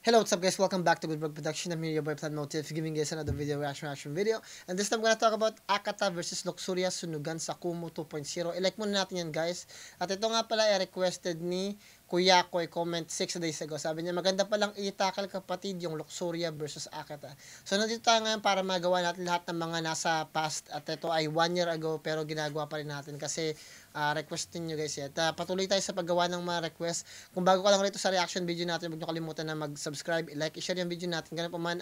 Hello, what's up guys? Welcome back to Good Vlog Production. I'm here, your boy Plan Motive, giving you guys another video reaction video. And this time I'm gonna talk about Akata versus Luxuria Sunugan sa Kumu 2.0. I-like muna natin yan guys. At ito nga pala ay requested ni Kuya Koy, comment 6 days ago. Sabi niya, maganda palang i-tackle kapatid yung Luxuria versus Akata. So nandito tayo ngayon para magawa natin lahat ng mga nasa past. At ito ay 1 year ago pero ginagawa pa rin natin kasi request nyo guys yan. Patuloy tayo sa paggawa ng mga request. Kung bago ka lang rito sa reaction video natin, huwag nyo kalimutan na mag-subscribe, i-like, i-share yung video natin. Ganun pa man,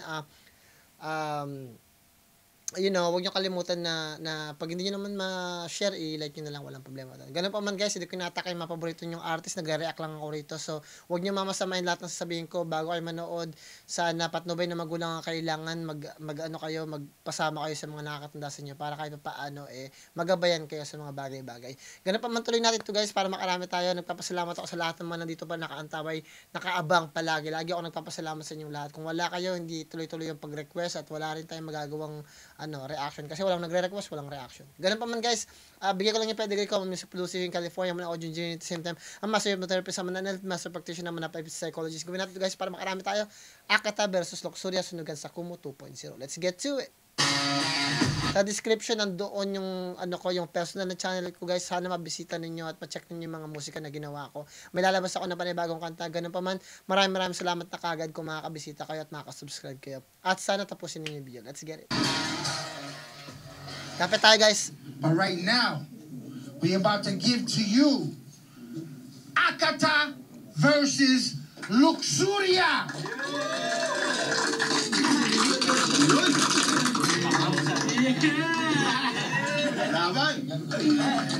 huwag nyo kalimutan na pag hindi nyo naman ma-share, i-like nyo na lang, walang problema. Ganun pa man guys, hindi ko natakay mapaborito yung artist, nagre-react lang ako rito. So, huwag nyo mamasamain lahat ng sasabihin ko bago kayo manood. Sana patnubay na magulang ang kailangan, magpasama kayo sa mga nakakatanda sa inyo para kahit paano, magabayan kayo sa mga bagay-bagay. Ganun pa man, tuloy natin ito guys, para makarami tayo. Nagpapasalamat ako sa lahat ng mga nandito pa, nakaantabay, nakaabang palagi. Lagi ako nagpapasalamat sa inyong lahat. Kung wala kayo, hindi tuloy-tuloy yung pag-request at wala rin tayong magagawang reaction kasi walang nagre-request, walang reaction. Ganun pa man guys, bigyan ko lang yung pedigree ko, music producer in California, man audio engineer at the same time, ang master of therapist, ang NLP master practitioner, naman na psychologist. Gawin natin ito guys para makarami tayo. Akata versus Luxuria Sunugan sa Kumu 2.0. Let's get to it. Sa description nandoon yung yung personal na channel ko guys. Sana mabisita ninyo at ma-check ninyo yung mga musika na ginawa ko. May lalabas ako na panibagong kanta. Ganun pa man, maraming salamat na kagad kung makakabisita kayo at makaka-subscribe kayo. At sana tapusin niyo yung video. Let's get it. Kapit tayo guys. But right now, we about to give to you Akata versus Luxuria.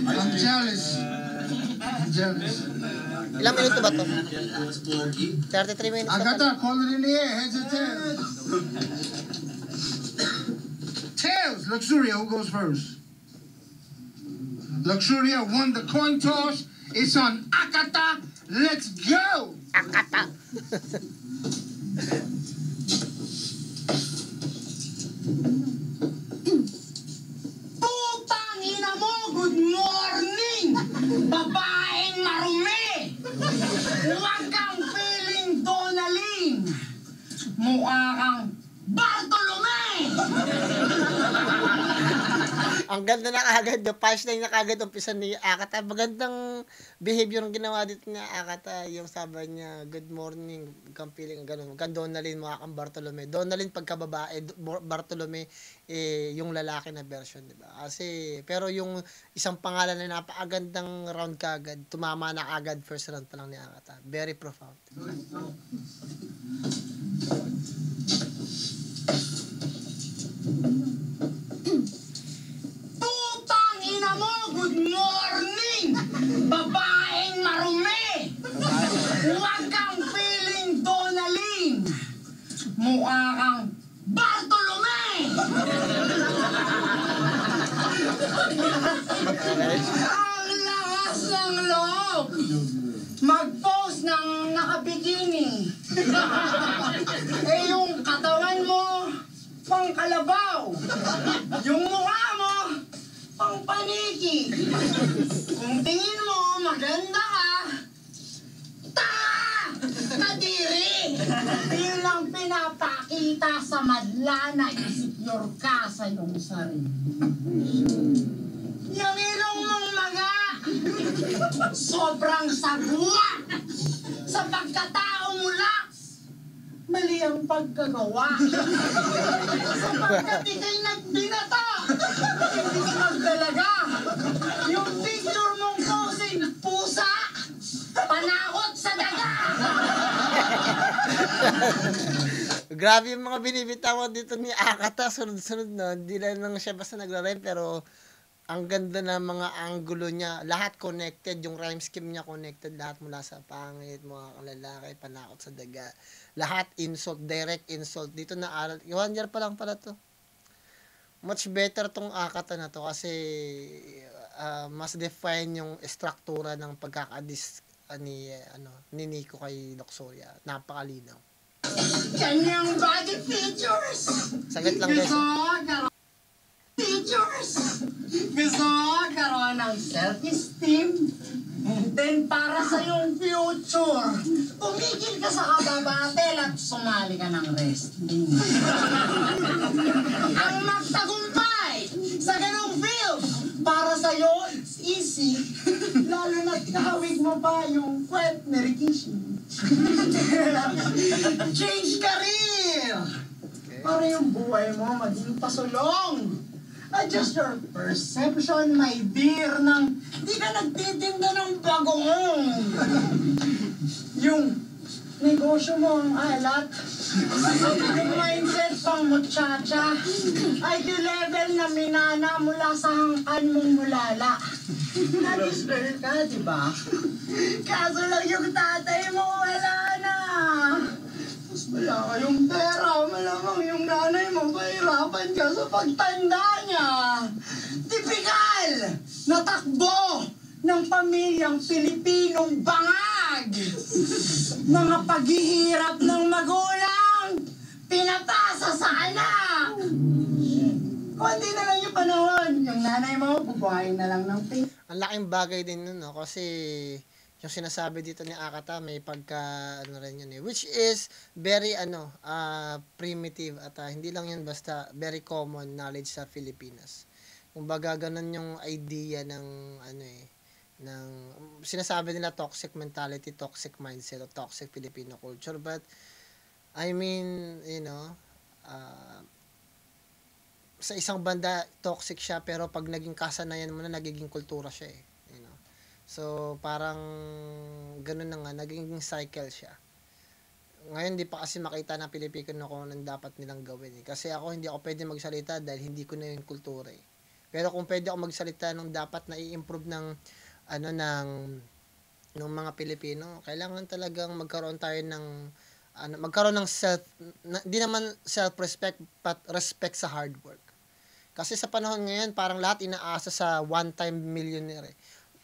I'm jealous. Ilang minuto ba to? 33 minutes. Akata, call it in the air. Heads or tails? Tails. Luxuria, who goes first? Luxuria won the coin toss. It's on Akata. Let's go. Akata. Putang ina mo, good morning! Babaeng marumi! Huwag kang feeling Donaling! Mukha kang Bartolome! Ang ganda na kagad, the punchline na kagad umpisa ni Akata. Magandang behavior ang ginawa dito ni Akata. Yung sabi niya, good morning, kang feeling, gano'n. Kang Donalyn, mukha kang Bartolome. Donalyn pagkababae, Bartolome, yung lalaki na version, di ba? Kasi, pero yung isang pangalan na napakagandang round kagad, tumama na kagad first round pa lang ni Akata. Very profound. Good morning! Babaeng marumi! Huwag kang feeling Donaling! Mukha kang Bartolome! Ang lakas ng loob! Mag-post ng nakabikini! Yung katawan mo, pang kalabaw! Yung mukha mo, pang paniki. Kung tingin mo maganda ka, kadiri! Yun lang pinapakita sa madla na insecure ka sa iyong sarili. Yung ilong mong maga, sobrang sagwa. Sa pagkatao mo laks, mali ang pagkagawa. Sapagkat ikay nagbinata, hindi ka magdalaga. Yung picture mong posing pusa, panakot sa daga. Grabe yung mga binibitawan dito ni Akata. Sunod-sunod na. Hindi lang siya basta nagra-rhyme pero ang ganda ng mga angulo niya. Lahat connected. Yung rhyme scheme niya connected. Lahat mula sa pangit, mga kalalaki, panakot sa daga. Lahat insult, direct insult. Dito na aral. 1 year pa lang pala to. Much better tong Akata na to kasi mas define yung struktura ng pagkakadis ni Nico kay Luxuria. Napakalinaw. Kanyang body features. Saglit lang guys. Features. Gusto magkaroon ng self-esteem. Then para sa iyong future, tumigil ka sa kababate. at sumali ka ng wrestling. Ang magtagumpay sa ganong field, para sa'yo, it's easy. Lalo na't kahawig mo pa yung kwet ni Rikishi. Change career! Para yung buhay mo maging pasulong. Adjust your perception, my dear, nang di ka nagtitinda ng bagong. Yung negosyo mo ang alat. Yung mindset pang muchacha. IQ level na minana mula sa hangkan mong mulala. Nag-girl ka, di ba? Kaso lang yung tatay mo wala na. Mas wala kayong pera. Malamang yung nanay mo pahirapan ka sa pagtanda niya. Tipikal na takbo ng pamilyang Pilipinong bangag. Mga paghihirap ng magulang, pinatasa sa anak. Kundi na lang yung panahon, yung nanay mo, bubuhayin na lang ng pink. Ang laking bagay din nun, no? Kasi yung sinasabi dito ni Akata, may pagka, ano rin yun eh. Which is very, primitive at hindi lang yun basta very common knowledge sa Pilipinas. Kumbaga, ganun yung idea ng, ng, sinasabi nila toxic mentality, toxic mindset, o toxic Filipino culture. But, I mean, sa isang banda, toxic siya, pero pag naging kasanayan mo na, nagiging kultura siya eh. So, parang ganun na nga, naging cycle siya. Ngayon, di pa kasi makita ng Pilipino kung anong dapat nilang gawin eh. Kasi ako, hindi ako pwede magsalita dahil hindi ko na yung kultura eh. Pero kung pwede ako magsalita nung dapat na i-improve ng, ng mga Pilipino, kailangan talagang magkaroon tayo ng, magkaroon ng di naman self-respect, but respect sa hard work. Kasi sa panahon ngayon, parang lahat inaasa sa one-time millionaire eh.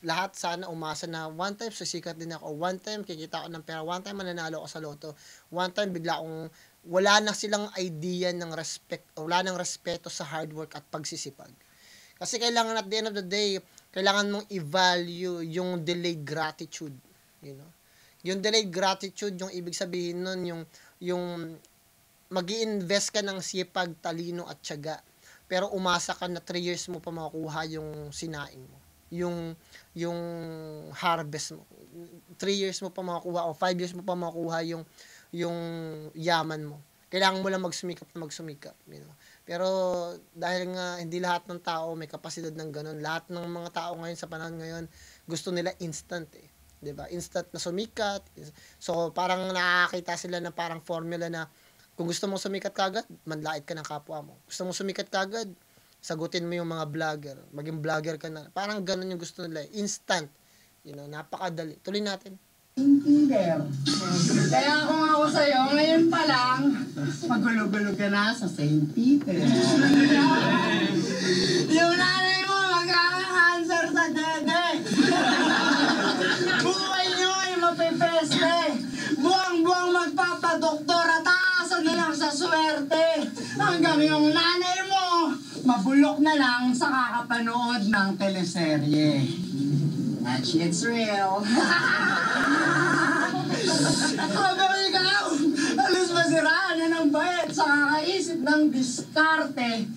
Lahat sana umasa na one time sisikat din ako, one time kikita ako ng pera, one time mananalo ako sa loto, one time bigla akong wala na silang idea ng respect, wala nang respeto sa hard work at pagsisipag. Kasi kailangan at the end of the day, kailangan mong i-value yung delayed gratitude, Yung delayed gratitude, yung ibig sabihin nun, yung mag-i-invest ka ng sipag, talino at tiyaga, pero umasa ka na 3 years mo pa makukuha yung sinaing mo. Yung harvest mo. 3 years mo pa makukuha o 5 years mo pa makukuha yung yaman mo. Kailangan mo lang magsumikap. Pero dahil nga hindi lahat ng tao may kapasidad ng ganun. Lahat ng mga tao ngayon sa panahon ngayon gusto nila instant eh. 'Di ba? Instant na sumikat. So parang nakakita sila na parang formula na kung gusto mong sumikat kagad, manlait ka ng kapwa mo. Gusto mong sumikat kagad, sagutin mo yung mga vlogger. Maging vlogger ka na. Parang ganun yung gusto nila. Instant. Napakadali. Tuloy natin. Peter. Kaya kung ako sa'yo, ngayon pa lang, magulo-gulo ka na sa St. Peter. Yung nanay mo, magkaka-cancer sa dede. Buhay nyo ay mapipeste. Buwang-buwang magpapadoktor at aasan na lang sa swerte. Hanggang yung nanay mo, mabulok na lang sa kakapanood ng teleserye. That shit's real. Habang ikaw, alos masiraan na ng bayad sa kakaisip ng diskarte.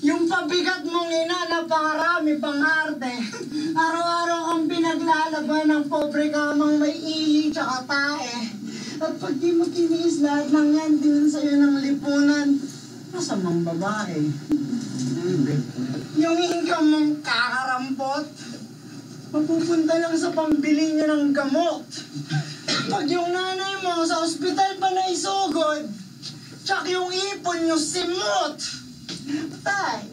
Yung pabigat mong ina na pangarami pang arte. Araw-araw kang pinaglalaban ng pobre kamang may ihi tsaka tae. At pag di mo tiniis lahat ng yan, din sa'yo ng lipunan, masamang babae. Yung income mong kakarampot, mapupunta lang sa pambili niya ng gamot. Pag yung nanay mo sa ospital pa na isugod, tsak yung ipon nyo simot. Patay.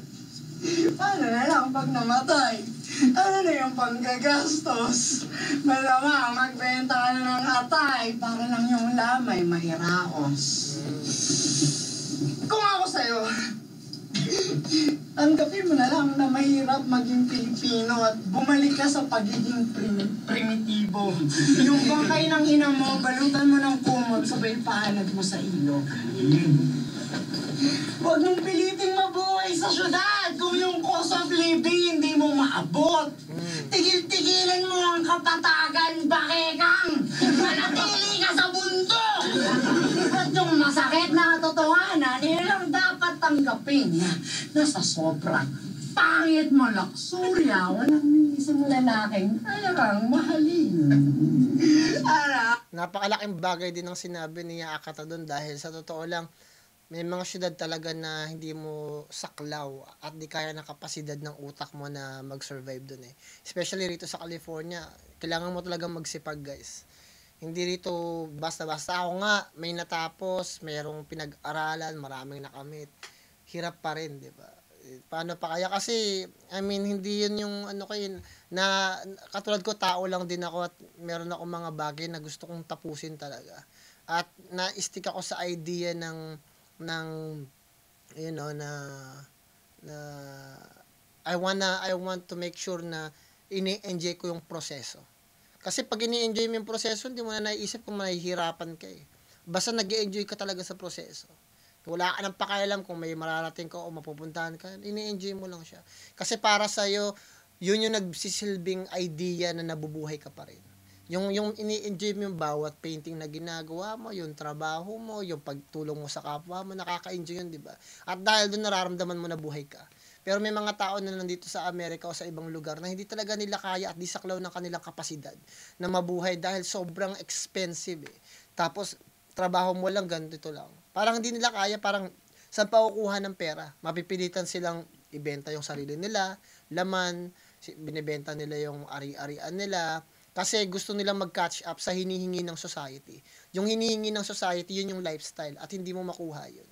Paano na lang pag namatay? Ano na yung panggagastos? Malamang magbenta ka na ng atay para lang yung lamay mahiraos. Kung ako sa'yo, tanggapin mo na lang na mahirap maging Pilipino at bumalik ka sa pagiging primitibo. Yung bangkay ng ina mo, balutan mo ng kumot, sabay paanad mo sa ilog. Huwag mong piliting mabuhay sa syudad kung yung cost of living hindi mo maabot. Tigil-tigilan mo ang kapatagan, bakekang! Manatili ka sa bundok! At masakit na katotohanan, lang dapat tanggapin na sa sobrang pangit mo, Laksurya, walang isang lalaking talagang mahalin. Napakalaking bagay din ang sinabi ni Akata doon dahil sa totoo lang, may mga syudad talaga na hindi mo saklaw at di kaya ng kapasidad ng utak mo na mag-survive doon eh. Especially rito sa California, kailangan mo talaga magsipag guys. Hindi rito basta-basta. Ako nga, may natapos, mayroong pinag-aralan, maraming nakamit. Hirap pa rin, di ba? Paano pa kaya? Kasi, I mean, hindi yun yung ano kayo, na katulad ko, tao lang din ako at meron ako mga bagay na gusto kong tapusin talaga. At na-stick ako sa idea ng you know, na I want to make sure na ini-enjoy ko yung proseso. Kasi pag ini-enjoy mo yung proseso, hindi mo na naiisip kung mahihirapan ka eh. Basta nag-enjoy ka talaga sa proseso. Wala ka nang pakialam kung may mararating ka o mapupuntahan ka, ini-enjoy mo lang siya. Kasi para sa'yo, yun yung nagsisilbing idea na nabubuhay ka pa rin. Yung ini-enjoy mo yung bawat painting na ginagawa mo, yung trabaho mo, yung pagtulong mo sa kapwa mo, nakaka-enjoy yun, di ba? At dahil doon nararamdaman mo na buhay ka. Pero may mga tao na nandito sa Amerika o sa ibang lugar na hindi talaga nila kaya at di saklaw ng kanilang kapasidad na mabuhay dahil sobrang expensive eh. Tapos, trabaho mo lang, ganito lang. Parang hindi nila kaya, parang saan pa kukuha ng pera? Mapipilitan silang ibenta yung sarili nila, laman, binibenta nila yung ari-arian nila, kasi gusto nilang mag-catch up sa hinihingi ng society. Yung hinihingi ng society, yun yung lifestyle at hindi mo makuha yun.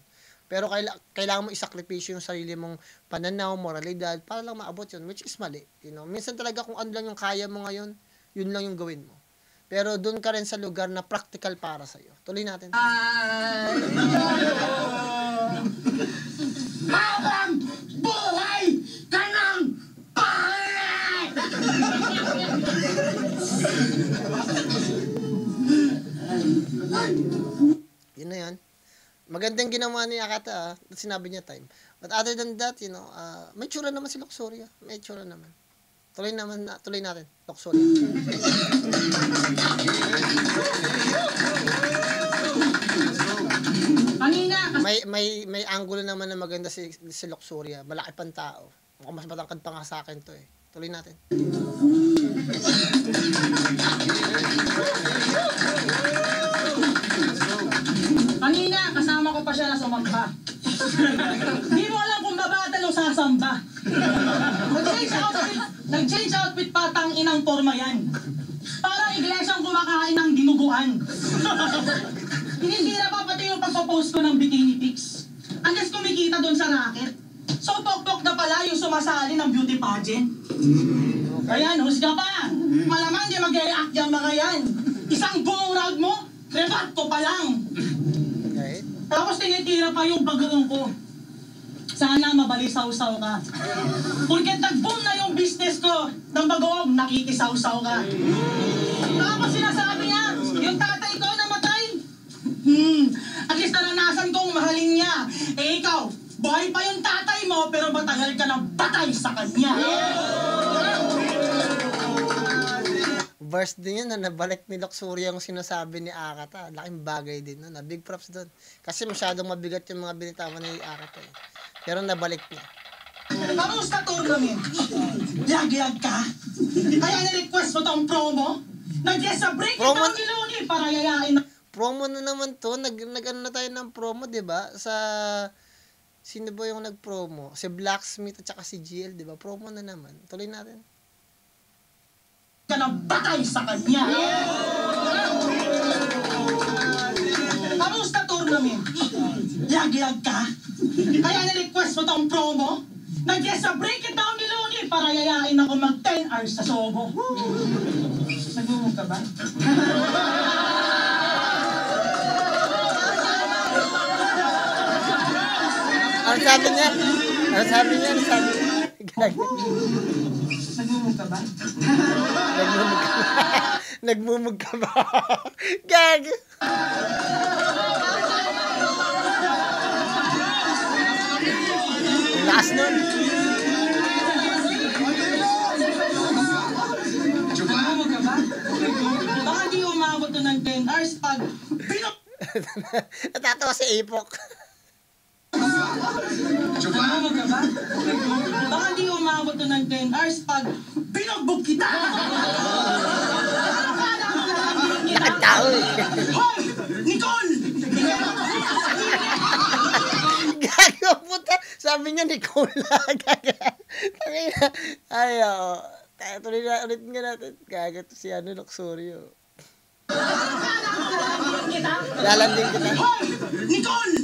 Pero kailangan mo isakripisyo yung sarili mong pananaw, moralidad, para lang maabot yun, which is mali. You know? Minsan talaga kung ano lang yung kaya mo ngayon, yun lang yung gawin mo. Pero doon ka rin sa lugar na practical para sa'yo. Tuloy natin. Habang buhay ka ng pangit! Yun na yan. Magandang ginawa ni Akata, sinabi niya time. But other than that, you know, may tsura naman si Luxuria. May tsura naman. Tuloy natin. Luxuria. Kanina, May angulo naman na maganda si Luxuria. Malaki pang tao. Mukhang mas matangkad pa nga sa akin to eh. Tuloy natin. kanina, kasama ko pa siya na sumamba. Di mo alam kung babata nung sasamba. Nag-change outfit pa, tang inang forma yan. Parang iglesyang kumakain ng dinuguan. Hinihira pa pati yung pagpapost ko ng bikini pics. Angas kumikita doon sa racket. So, pokpok na pala yung sumasali ng beauty pageant. Ayan, husga pa. Malamang di mag-react yung mga yan. Isang buong round mo, rebat ko pa lang. Okay. Tapos tinitira pa yung bagoong ko. Sana mabalisaw-saw ka. Porket nag-boom na yung business ko ng bagoong, nakikisaw-saw ka. Tapos sinasabi niya, yung tatay ko namatay. At least naranasan kong mahalin niya. Eh ikaw, buhay pa yung tatay mo, pero matagal ka na batay sa kanya. Verse din yun na nabalik ni Luxuria yung sinasabi ni Akata. Laking bagay din na. Big props doon. Kasi masyadong mabigat yung mga binitawan ni Akata eh. Pero nabalik niya. Kamusta tournament? Lag-lag ka? Kaya na-request mo tong promo? Nag-guess sa break Promo- ito ang Iloni para yayain na. Promo na naman to. Nag-ano na tayo ng promo, di ba? Sa... Sino ba yung nag-promo? Si Blacksmith at saka si GL, di ba? Promo na naman. Tuloy natin. Ka na batay sa kanya. Kamusta tournament? Lag-lag ka? Kaya na-request mo tong promo? Nag-guess sa break it down ni Loni para yayain ako mag 10 hours sa Sobo. Nagmumug ka ba? Ano sabi niya? Gag. Nagmumug ka ba? Nagmumug ka ba? Gag! Ang lakas nun. Nagmumug ka ba? Baka di umabot to ng 10 hours pag Natatawa si Apok. Tumawag ka ba? Baka di umabot to ng 10 hours pag binugbog kita! Akala mo lalambing kita? Tao eh. Hoy! Nicole! Gago puta. Sabi niya Nicola. Tangina. Ay, oo. Tuloy na ulit nga natin. Gago to si Luxurio. Akala mo lalambing kita? Lalanding kita. Hoy! Nicole!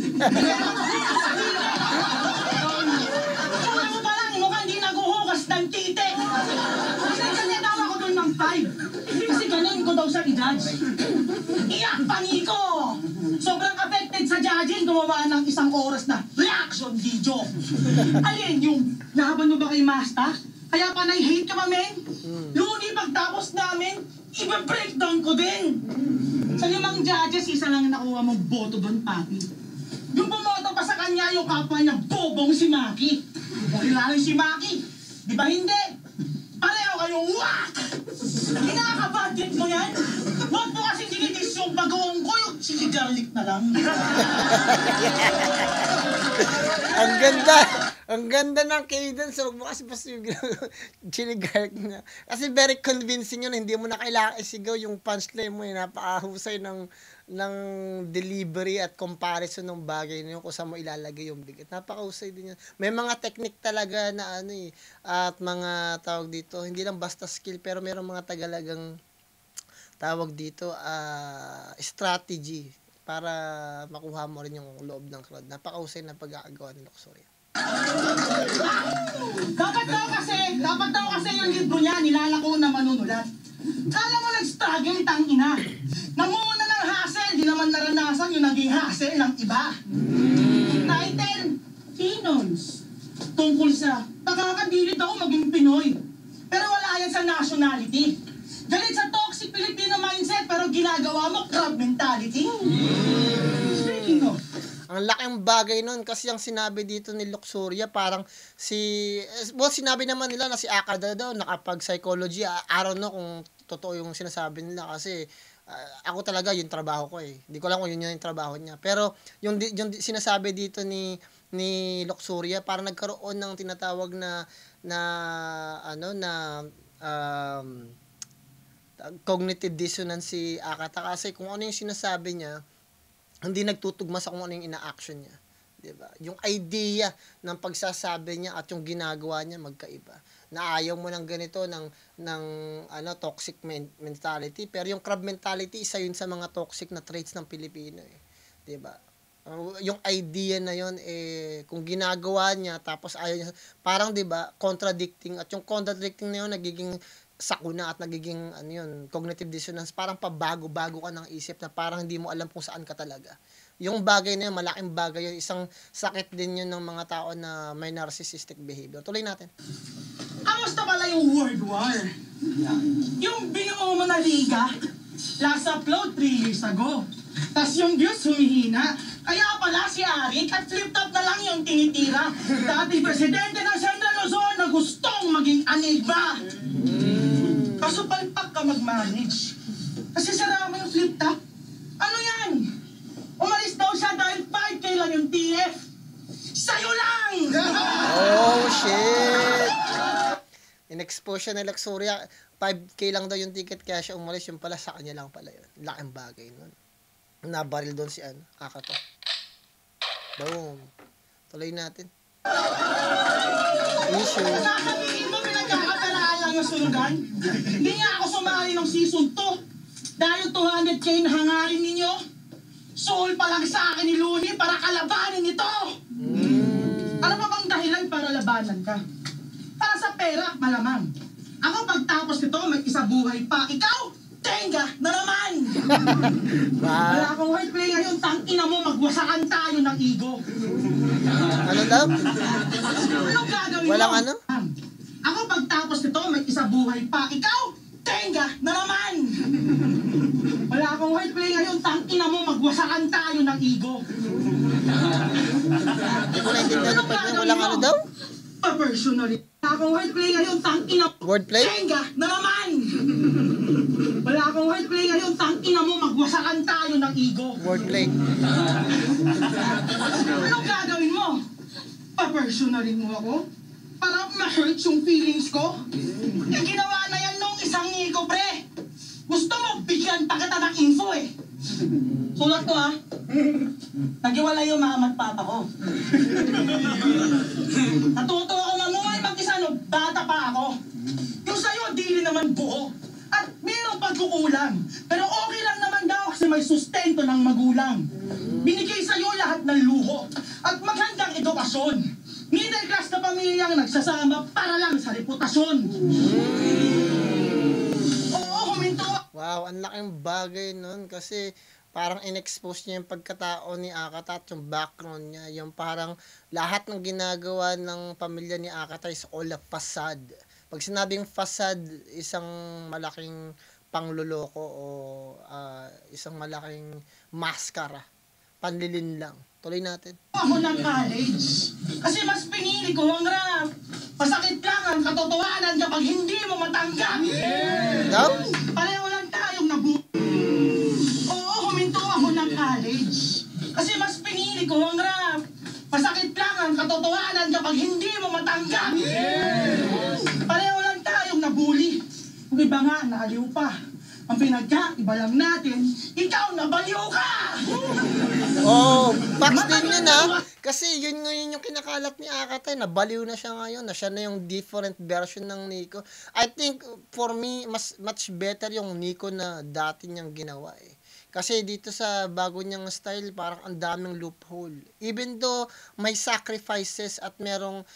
Mukha mo pa lang, mukhang hindi naguhugas ng tite. Kasi kanya daw ako doon ng 5. Kasi ganun ko daw sa i-judge. Iyak pangi ko! Sobrang affected sa judging, gumawa ng 1 oras na reaction video. Alin yung laban mo ba kay Masta? Kaya panay hate ka ba, men? Luni pagtapos namin, iba-breakdown ko din. Sa 5 judges, isa lang nakuha mong boto doon, papi. Yung bumoto pa sa kanya, yung kapwa niya, bobong si Maki. O kilala si Maki. Di ba hindi? Pareho kayong wak! Kinakabadget mo yan? Huwag mo kasi dinitis yung bagoong ko, yung sisigarlic na lang. Ang ganda. Ang ganda ng cadence. Huwag mo kasi basta yung chinigarlic na. Kasi very convincing yun. Hindi mo na kailangan isigaw yung punchline mo. Napakahusay ng delivery at comparison ng bagay na yun kung saan mo ilalagay yung bigat. Napakahusay din yun. May mga technique talaga na at mga tawag dito, hindi lang basta skill, pero mayroong mga tagalagang tawag dito, strategy para makuha mo rin yung loob ng crowd. Napakahusay na pag-aagawa ni Luxurio. Dapat daw kasi yung libro niya, nilalako na manunulat. Kala mo nag-struggle, tangina. Namuna ng hassle, di naman naranasan yung naging hassle ng iba. Title, Pinons. Tungkol sa, nakakadilit ako maging Pinoy. Pero wala yan sa nationality. Galit sa toxic Filipino mindset, pero ginagawa mo crab mentality. Speaking of, ang laking bagay nun kasi ang sinabi dito ni Luxuria parang sinabi naman nila na si Akada daw nakapag-psychology. I don't know kung totoo yung sinasabi nila kasi ako talaga yung trabaho ko eh. Hindi ko lang kung yun yung trabaho niya. Pero yung sinasabi dito ni Luxuria parang nagkaroon ng tinatawag na cognitive dissonance si Akata kasi kung ano yung sinasabi niya hindi nagtutugma sa kung ano yung ina-action niya. Diba? Yung idea ng pagsasabi niya at yung ginagawa niya magkaiba. Na ayaw mo ng ganito ng toxic mentality, pero yung crab mentality isa yun sa mga toxic na traits ng Pilipino eh. 'Di ba? Yung idea na yun kung ginagawa niya tapos ayaw niya parang 'di ba contradicting at yung contradicting na yun nagiging sakuna at nagiging cognitive dissonance, parang pabago-bago ka ng isip na parang hindi mo alam kung saan ka talaga. Yung bagay na yun, malaking bagay yun, isang sakit din yun ng mga tao na may narcissistic behavior. Tuloy natin. kamusta pala yung World War? Yung binuo mo na liga, last upload 3 years ago. Tas yung views humihina. Kaya pala si Arik at flip-top na lang yung tinitira. Dati presidente ng Central Luzon na gustong maging anigma. Kaso palpak ka mag-manage. Kasi sara mo yung flip-top. Ano yan? Umalis daw siya dahil 5K lang yung TF. Sa'yo lang! Oh, shit! In-expose siya na Luxuria. 5K lang daw yung ticket kaya siya umalis. Yung pala sa kanya lang pala yun. Laking bagay nun. Nabaril doon si Akata. Boom. Tuloy natin. Issue. Sasabihin mo pinagkakataraan lang yung sunugan? Hindi nga ako sumali ng season 2. Dahil 200K na hangarin ninyo. Soul pa lang sa akin ni Looney para kalabanin ito. Ano pa bang dahilan para labanan ka? Para sa pera, malamang. Ako pagtapos nito, may isa buhay pa. Ikaw, tenga na naman. Wala akong wordplay ngayon. Tangina mo, magwasakan tayo ng ego. Ano daw? Anong gagawin Walang mo? ano? Ako pagtapos nito, may isa buhay pa. Ikaw, tenga na naman. Wala akong wordplay ngayon. Tangina mo, magwasakan tayo ng ego. Hindi ko naintindihan yung pag walang ano daw? Personally. Wala akong wordplay ngayon. Tangina mo. Wordplay? Tenga na naman. Wala akong wordplay ngayon. Tangina mo, magwasakan tayo ng ego. Wordplay. Anong gagawin mo? Pa-personalin mo ako? Para ma-hurt yung feelings ko? Eh, ginawa na yan nung isang Nico, pre. Gusto mo, bigyan pa kita ng info eh. Sulat ko ha. Nagiwalay yung mama at papa ko. Natuto ako mamuhay mag-isa no, bata pa ako. Yung sa'yo, di naman buo. At mayroong pagkukulang. Pero okay lang naman daw kasi may sustento ng magulang. Binigay sa'yo lahat ng luho. At magandang edukasyon. Middle class na pamilyang nagsasama para lang sa reputasyon. Oo, huminto. Wow, ang laking bagay nun kasi parang in-expose niya yung pagkatao ni Akata at yung background niya. Yung parang lahat ng ginagawa ng pamilya ni Akata is all a facade. Pag sinabing facade, isang malaking pangluloko o isang malaking maskara. Panlilin lang. Tuloy natin. Ako ng college. Kasi mas pinili ko ang rap. Masakit lang ang katotohanan kapag hindi mo matanggap. Daw? Pareho lang tayong Oo, huminto ako ng college. Kasi mas pinili ko ang rap. Masakit lang ang katotohanan kapag hindi mo matanggap. Pareho lang tayong nabuli. Kung iba nga, naaliw pa. Ang pinagkaiba lang natin, ikaw nabaliw ka! Oh, facts din yun ha. Kasi yun ngayon yung kinakalat ni Akata. Nabaliw na siya ngayon. Na siya na yung different version ng Nico. I think, for me, much better yung Nico na dati niyang ginawa eh. Kasi dito sa bago niyang style, parang ang daming loophole. Even though may sacrifices at merong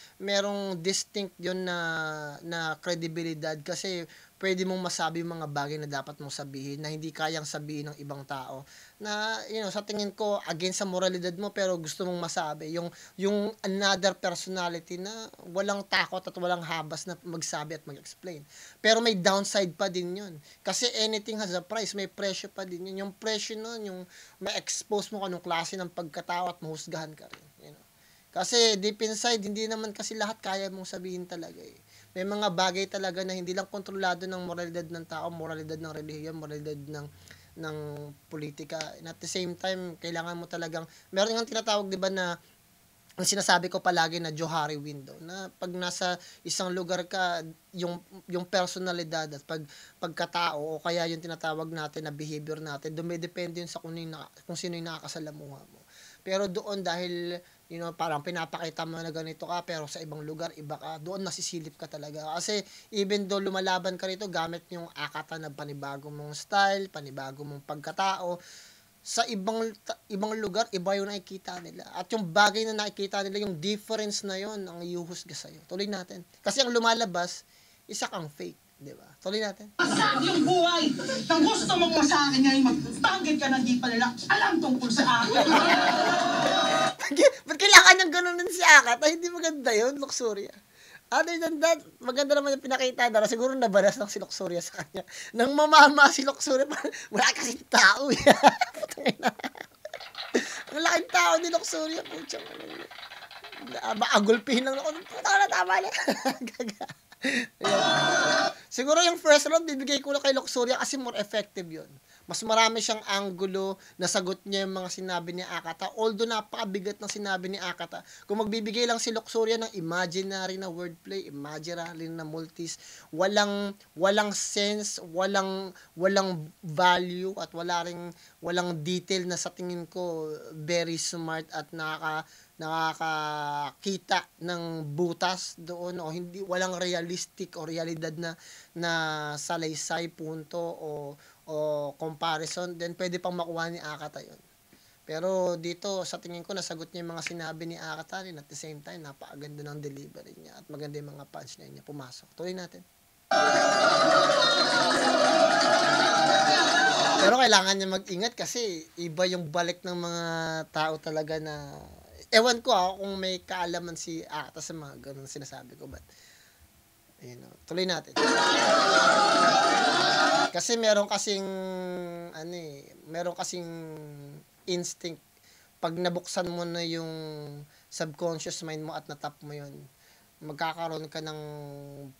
distinct yun na kredibilidad. Kasi pwede mong masabi yung mga bagay na dapat mong sabihin na hindi kayang sabihin ng ibang tao. Na, sa tingin ko, against sa moralidad mo, pero gusto mong masabi. Yung another personality na walang takot at walang habas na magsabi at mag-explain. Pero may downside pa din yun. Kasi anything has a price, may presyo pa din yun. Yung presyo nun, yung ma-expose mo anong klase ng pagkatao at mahusgahan ka rin. Kasi deep inside, hindi naman kasi lahat kaya mong sabihin talaga eh. May mga bagay talaga na hindi lang kontrolado ng moralidad ng tao, moralidad ng relihiyon, moralidad ng politika. And at the same time, kailangan mo talagang, meron nga tinatawag 'di ba na ang sinasabi ko palagi na Johari window, na pag nasa isang lugar ka, yung personalidad at pagkatao o kaya yung tinatawag natin na behavior natin, dumidepende yun sa kung sino yung nakakasalamuha mo. Pero doon dahil parang pinapakita mo na ganito ka, pero sa ibang lugar, iba ka, doon nasisilip ka talaga. Kasi even though lumalaban ka rito, gamit yung Akata na panibago mong style, panibago mong pagkatao, sa ibang lugar, iba yung nakikita nila. At yung bagay na nakikita nila, yung difference na yon ang iuhusga sa'yo. Tuloy natin. Kasi ang lumalabas, isa kang fake. Diba? Tuloy natin. Masag yung buhay. Nang gusto mong masakin ngayon, magbanggit ka na di pa nila alam tungkol sa akin. Ba't kailangan niyang ganun si Akata? Hindi maganda yun, Luxuria. Other than that, maganda naman yung pinakita na siguro nabalas ng si Luxuria sa kanya. Nang mamama si Luxuria, wala kasing tao eh. Ang laking tao ni Luxuria. Putsang maagulpihin lang ako. Puta na, tama na. Gaga. Siguro yung first round, bibigay ko na kay Luxuria kasi more effective yun. Mas marami siyang angulo, nasagot niya yung mga sinabi ni Akata. Although napakabigat ng sinabi ni Akata. Kung magbibigay lang si Luxuria ng imaginary na wordplay, imaginary na multis, walang sense, walang value, at walang detail na sa tingin ko very smart at nakakakita ng butas doon o walang realistic o realidad na salaysay punto o comparison, then pwede pang makuha ni Akata yun. Pero dito sa tingin ko nasagot niya yung mga sinabi ni Akata rin, at the same time napakaganda ng delivery niya at maganda yung mga punchline niya pumasok. Tuloy natin. Pero kailangan niya mag-ingat kasi iba yung balik ng mga tao talaga na ewan ko kung may kaalaman si Akata sa mga ganun sinasabi ko, but tuloy natin. Kasi meron kasing instinct pag nabuksan mo na yung subconscious mind mo at natap mo yun, magkakaroon ka ng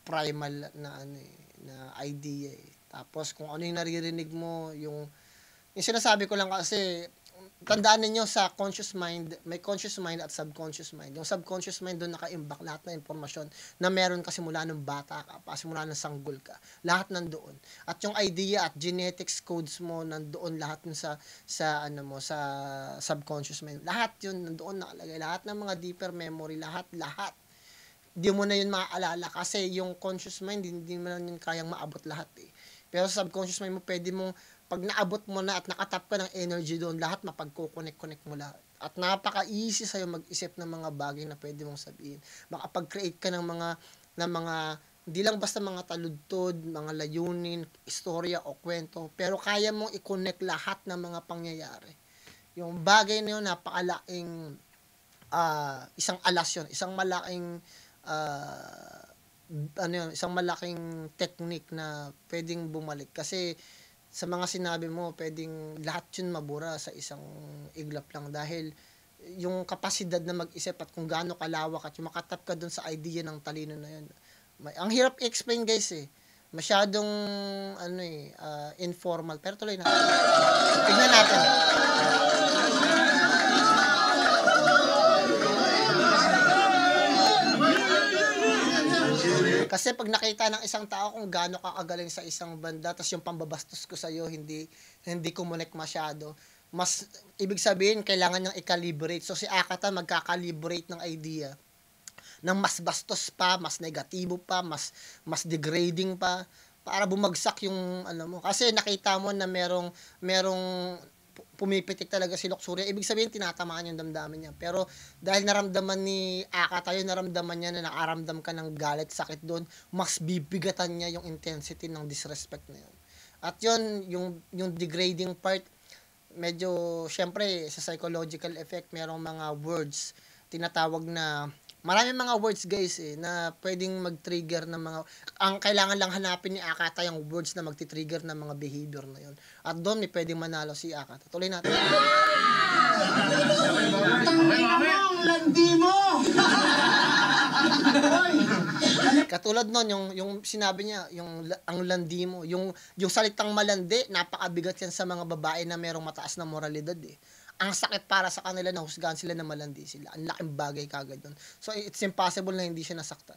primal na idea eh. Tapos kung ano yung naririnig mo, yung Yung sinasabi ko lang kasi, tandaan ninyo sa conscious mind, may conscious mind at subconscious mind. Yung subconscious mind doon nakaimbak lahat ng impormasyon na meron ka simula nung bata ka pa, simula nung sanggol ka. Lahat nandoon. At yung idea at genetics codes mo nandoon lahat yun sa ano mo sa subconscious mind. Lahat yun nandoon nakalagay. Lahat ng mga deeper memory, lahat. Hindi mo na yun maaalala kasi yung conscious mind hindi mo na yun kayang maabot lahat eh. Pero sa subconscious mind mo pwede mong pag naabot mo na at nakatap ka ng energy doon, lahat mapagko-connect mo lahat. At napaka-easy sa'yo mag-isip ng mga bagay na pwede mong sabihin. Makapag-create ka ng mga hindi lang basta mga taludtod, mga layunin, istorya o kwento, pero kaya mong i-connect lahat ng mga pangyayari. Yung bagay na yun, napakalaking isang alas yun, isang malaking isang malaking technique na pwedeng bumalik. Kasi sa mga sinabi mo, pwedeng lahat yun mabura sa isang iglap lang dahil yung kapasidad na mag-isip at kung gaano kalawak at yung makatap ka dun sa idea ng talino na yun. Ang hirap i-explain guys eh. Masyadong informal. Pero tuloy na. Tignan natin. Kasi pag nakita ng isang tao kung gaano ka kagaling sa isang banda, tapos yung pambabastos ko sa'yo, hindi connect masyado, mas, ibig sabihin, kailangan niyang i-calibrate. So, si Akata magka-calibrate ng idea ng mas bastos pa, mas negatibo pa, mas degrading pa, para bumagsak yung, mo. Kasi nakita mo na merong pumipitik talaga si Luxuria, ibig sabihin tinatamaan yung damdamin niya. Pero dahil naramdaman ni Akata yun, naramdaman niya na nakaramdam ka ng galit, sakit doon, mas bibigatan niya yung intensity ng disrespect na yun. At yun, yung degrading part, medyo, syempre, sa psychological effect, merong mga words, tinatawag na maraming mga words guys na pwedeng mag-trigger ng mga ang kailangan lang hanapin ni Akata yung words na magti-trigger ng mga behavior na yun. At doon may pwedeng manalo si Akata. Tuloy natin. Tangina mo, ang landi mo! Katulad nun, yung sinabi niya, ang landi mo, yung salitang malandi, napakabigat yan sa mga babae na merong mataas na moralidad eh. Ang sakit para sa kanila na husgahan sila na malandi sila. Ang laking bagay kagad yun. So, it's impossible na hindi siya nasaktan.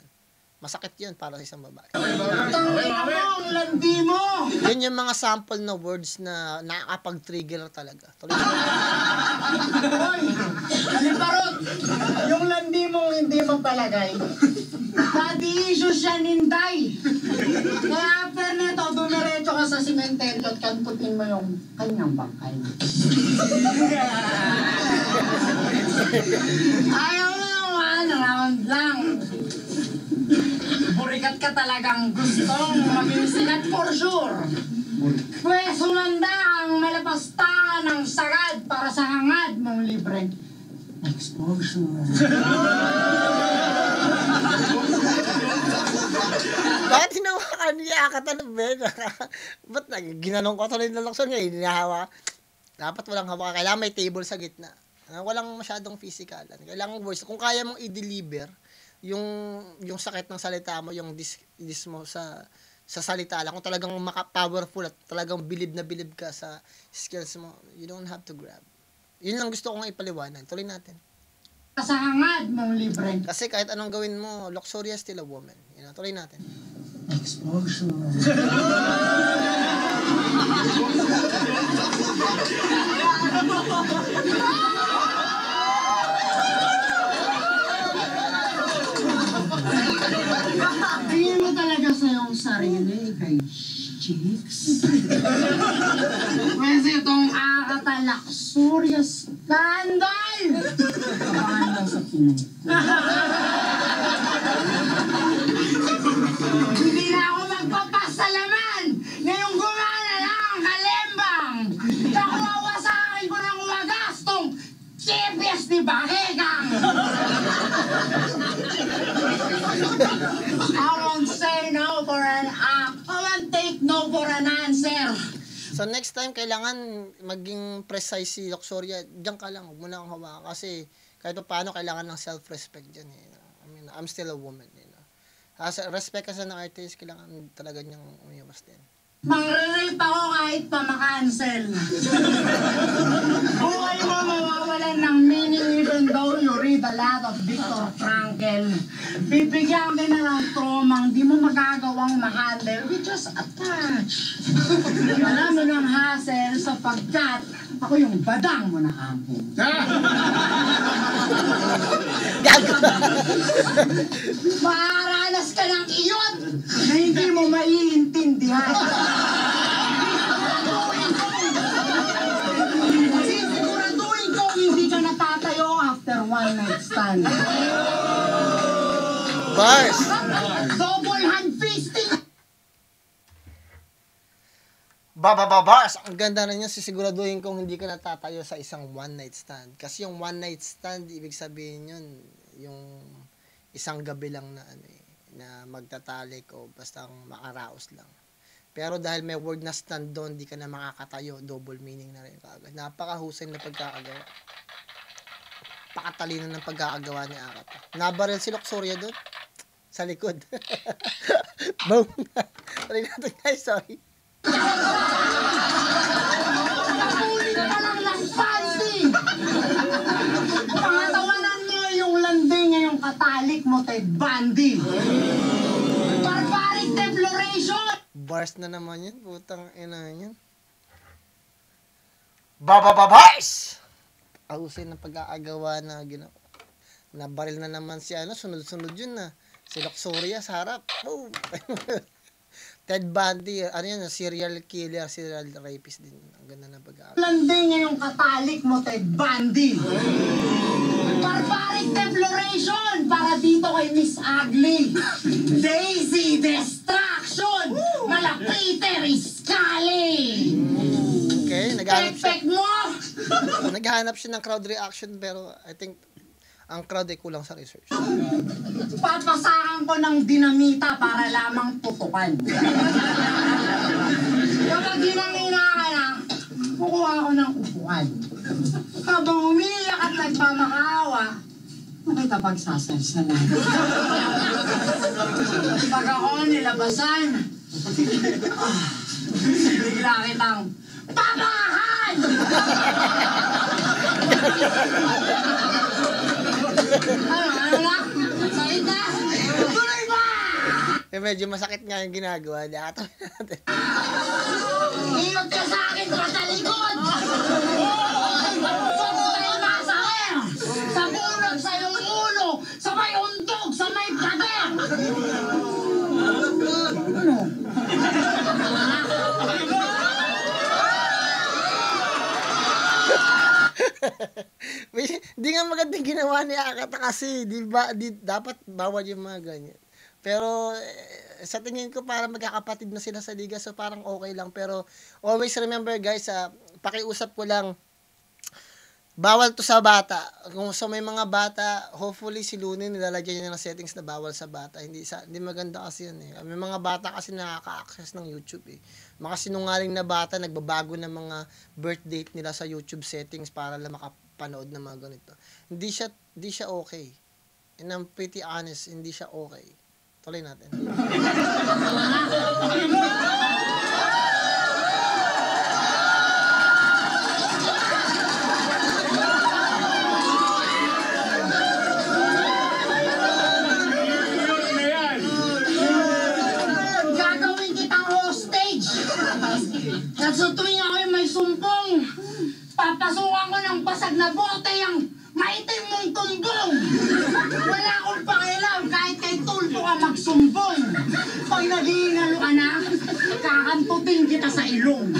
Masakit yun para sa isang babae. Tangina mo, ang landi mo! Yun yung mga sample na words na nakakapag-trigger talaga. Tuloy na. Hoy! Aliparot! Yung landi mo hindi mo palagay. Daddy issues siya ninday. Kaya after nito, dumiretso ka sa simenteryo at kantutin mo yung kanyang bangkay. Ayaw mo yung 1 round lang. Burikat ka talagang gustong mabisikat for sure. Pwes sumanda ang malapastangan ng sagad para sa hangad mong libre. Exposure. Bakit hinawakan niya Akata ng beda? Ba't ginanong ko tuloy na lakson niya, hinahawa. Dapat walang hawakan. Kailangan may table sa gitna. Walang masyadong physikalan. Kailangan words. Kung kaya mong i-deliver, yung sakit ng salita mo, yung dis mo sa salita lang, kung talagang powerful at talagang bilib na bilib ka sa skills mo, you don't have to grab. Yun lang gusto kong ipaliwanag. Tuloy natin. Sa hangad mong libre. Kasi kahit anong gawin mo, Luxuria is still a woman. Tuloy natin. Exposure. Tingin mo talaga sa iyong sarili kay Chicks? Kasi itong Akata Luxurious Scandal! Abangan lang sa Pinoy. Hindi na ako magpapasalaman ngayong gumana lang ang kalembang! Nakuwawa sa akin ko ng wagastong chipis ni Bakekang! I won't say no for an I won't take no for an answer. So next time, kailangan maging precise si Luxuria. Diyan ka lang, huwag mo na akong hawakan. Kasi kahit pa paano, kailangan ng self-respect dyan. I mean, I'm still a woman. As respect kasi ng artist, kailangan talaga niyang umiwas din. Mangre-rape ako kahit pa makancel. Buhay mo mawawalan ng meaning even though you read a lot of Viktor Frankl. Bibigyan ka na ng trauma, hindi mo magagawang ma-handle. We just attach. Alam mo ng hassle sapagkat ako yung badang mo na kampo. Gago. Makaranas ka ng iyot na hindi mo maiintindihan. Siguraduhin ko hindi ka natatayo after one night stand. Bars. Double hand fisting. Bars. Ang ganda na niya, sisiguraduhin kong hindi ka natatayo sa isang one night stand. Kasi yung one night stand, ibig sabihin yun, yung isang gabi lang na na magtatalik o basta makaraos lang. Pero dahil may word na stand doon, di ka na makakatayo, double meaning na rin kaagad. Napakahusay na pagkakagawa. Pakatalino ng pagkakagawa ni Akata. Nabaril si Luxuria doon. Sa likod. Boom. Sorry natin guys, sorry. Nakuli ka lang lang fancy. Pangatawanan mo yung landing ngayong katalik mo, Ted Bundy. Barbaric defloration. Bars na naman yun. Putang ina yun. Bars! Ahusay ng pag-aagawa na ginawa. Nabaril na naman si sunod-sunod yun na. Si Luxuria sa harap. Boom! Ted Bundy, yun, serial killer, serial rapist din. Ang ganda ng pag-aagawa. Landing ngayong katalik mo, Ted Bundy. Barbaric defloration para dito kay Miss Ugly. Daisy Destruction. Mala Peter Scully. Okay, naghahanap siya. Perfect mo. Naghahanap siya ng crowd reaction pero I think ang crowd ay kulang sa research. Papasahan ko ng dinamita para lamang tutukan. Kapag ginamina ka na, kukuha ko ng upuan. Habang umiiyak at nagmamakaawa, makita pagsasalsalan. Pag ako nilabasan, bigla kitang papahan! Ano na? Sakit na? Tuloy ba? Medyo masakit nga yung ginagawa. Nakatawa natin. Iyot ka sa akin sa likod! Sa tayo masakit! Sa bulag sa iyong ulo! Sa may untog! Sa may pader! Ano? Di nga magandang ginawa ni Akata kasi dapat bawal yung mga ganyan. Pero sa tingin ko para magkakapatid na sila sa liga so parang okay lang. Pero always remember guys, pakiusap ko lang, bawal to sa bata. Kung sa may mga bata, hopefully si Lunin nilalagyan niya ng settings na bawal sa bata. Hindi maganda kasi yun eh. May mga bata kasi nakaka-access ng YouTube eh. Mga sinungaling na bata nagbabago ng mga birth date nila sa YouTube settings para lang makapanood ng mga ganito. Hindi siya okay. And I'm pretty honest, hindi siya okay. Tuloy natin. Gagawin kitang hostage! At sa tuwing ako'y may sumpong, papasukan ko ng basag na bote ang maitim mong tumbong! Wala akong pakialam kahit kay Tulfo ka magsumbong! Pag nag-iingalo ka na, kakantutin kita sa ilong!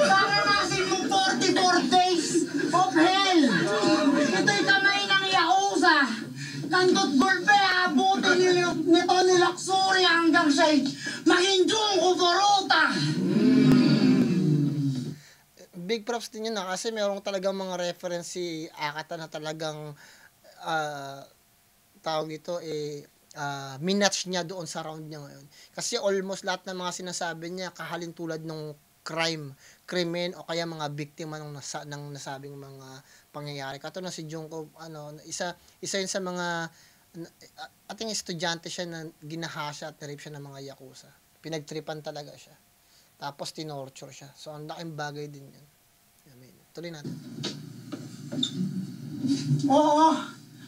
Naranasin mo 44 days of hell! Ito'y kamay ng Yakuza! Kantot golpe, abutin nito ni Luxury hanggang siya'y mahinjong kuburota! Big props din yun kasi merong talagang mga reference si Akata na talagang tawag ito minatch niya doon sa round niya ngayon. Kasi almost lahat ng mga sinasabi niya kahalin tulad ng krimen o kaya mga biktima ng nasabing mga pangyayari. Katulad si Junko, isa yun sa mga ating estudyante siya na ginahasa at nirip siya ng mga yakuza. Pinagtripan talaga siya. Tapos tinorture siya. So, ang laking bagay din yun. Amen. Tuloy natin. Oo,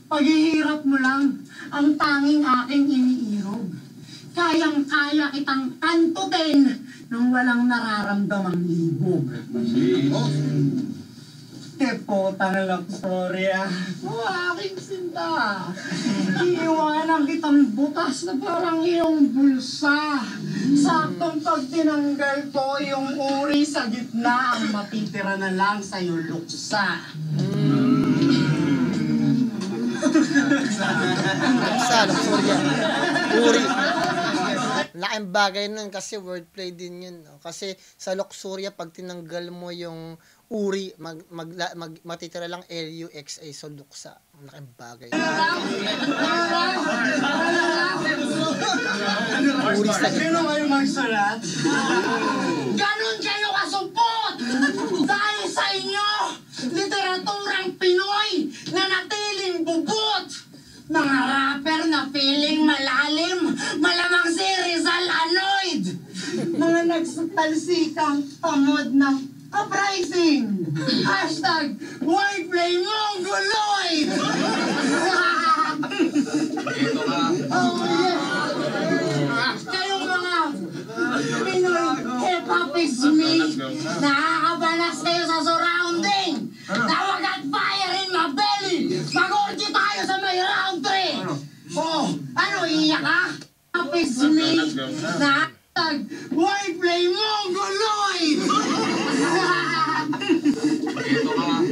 paghihirap mo lang ang tanging aking iniirog. Kayang-kaya kitang kantutin nang walang nararamdamang libog. Tepotang Luxuria, o aking sinta. Iiwanan kitang butas na parang iyong bulsa. Saktong pag tinanggal ko yung uri sa gitna, ang matitira na lang sa'yo luksa. Luxuria. Uri. Laking bagay nun kasi wordplay din yun. No? Kasi sa Luxuria, pag tinanggal mo yung uri, matitira lang L-U-X-A, so luksa. Ang laking bagay. Uri sa gitna. Sino kayo magsulat? Ganon kayo kasumpot! Dahil sa inyo, literaturang Pinoy na natiling bubot! Mga rapper na feeling malalim, malamang si Rizal Anoid! Mga nagsatalsikang pamod ng uprising! Hashtag wordplay mongoloid! Oh yeah! Kayong mga Pinoy hip-hop is me! Nakakabalas kayo sa surrounding! Tawag at fire in my belly! Mag-orgy tayo sa may round 3! Oh, ano, iiyak ka? Hip-hop is me! Nakakatag wordplay mongoloid!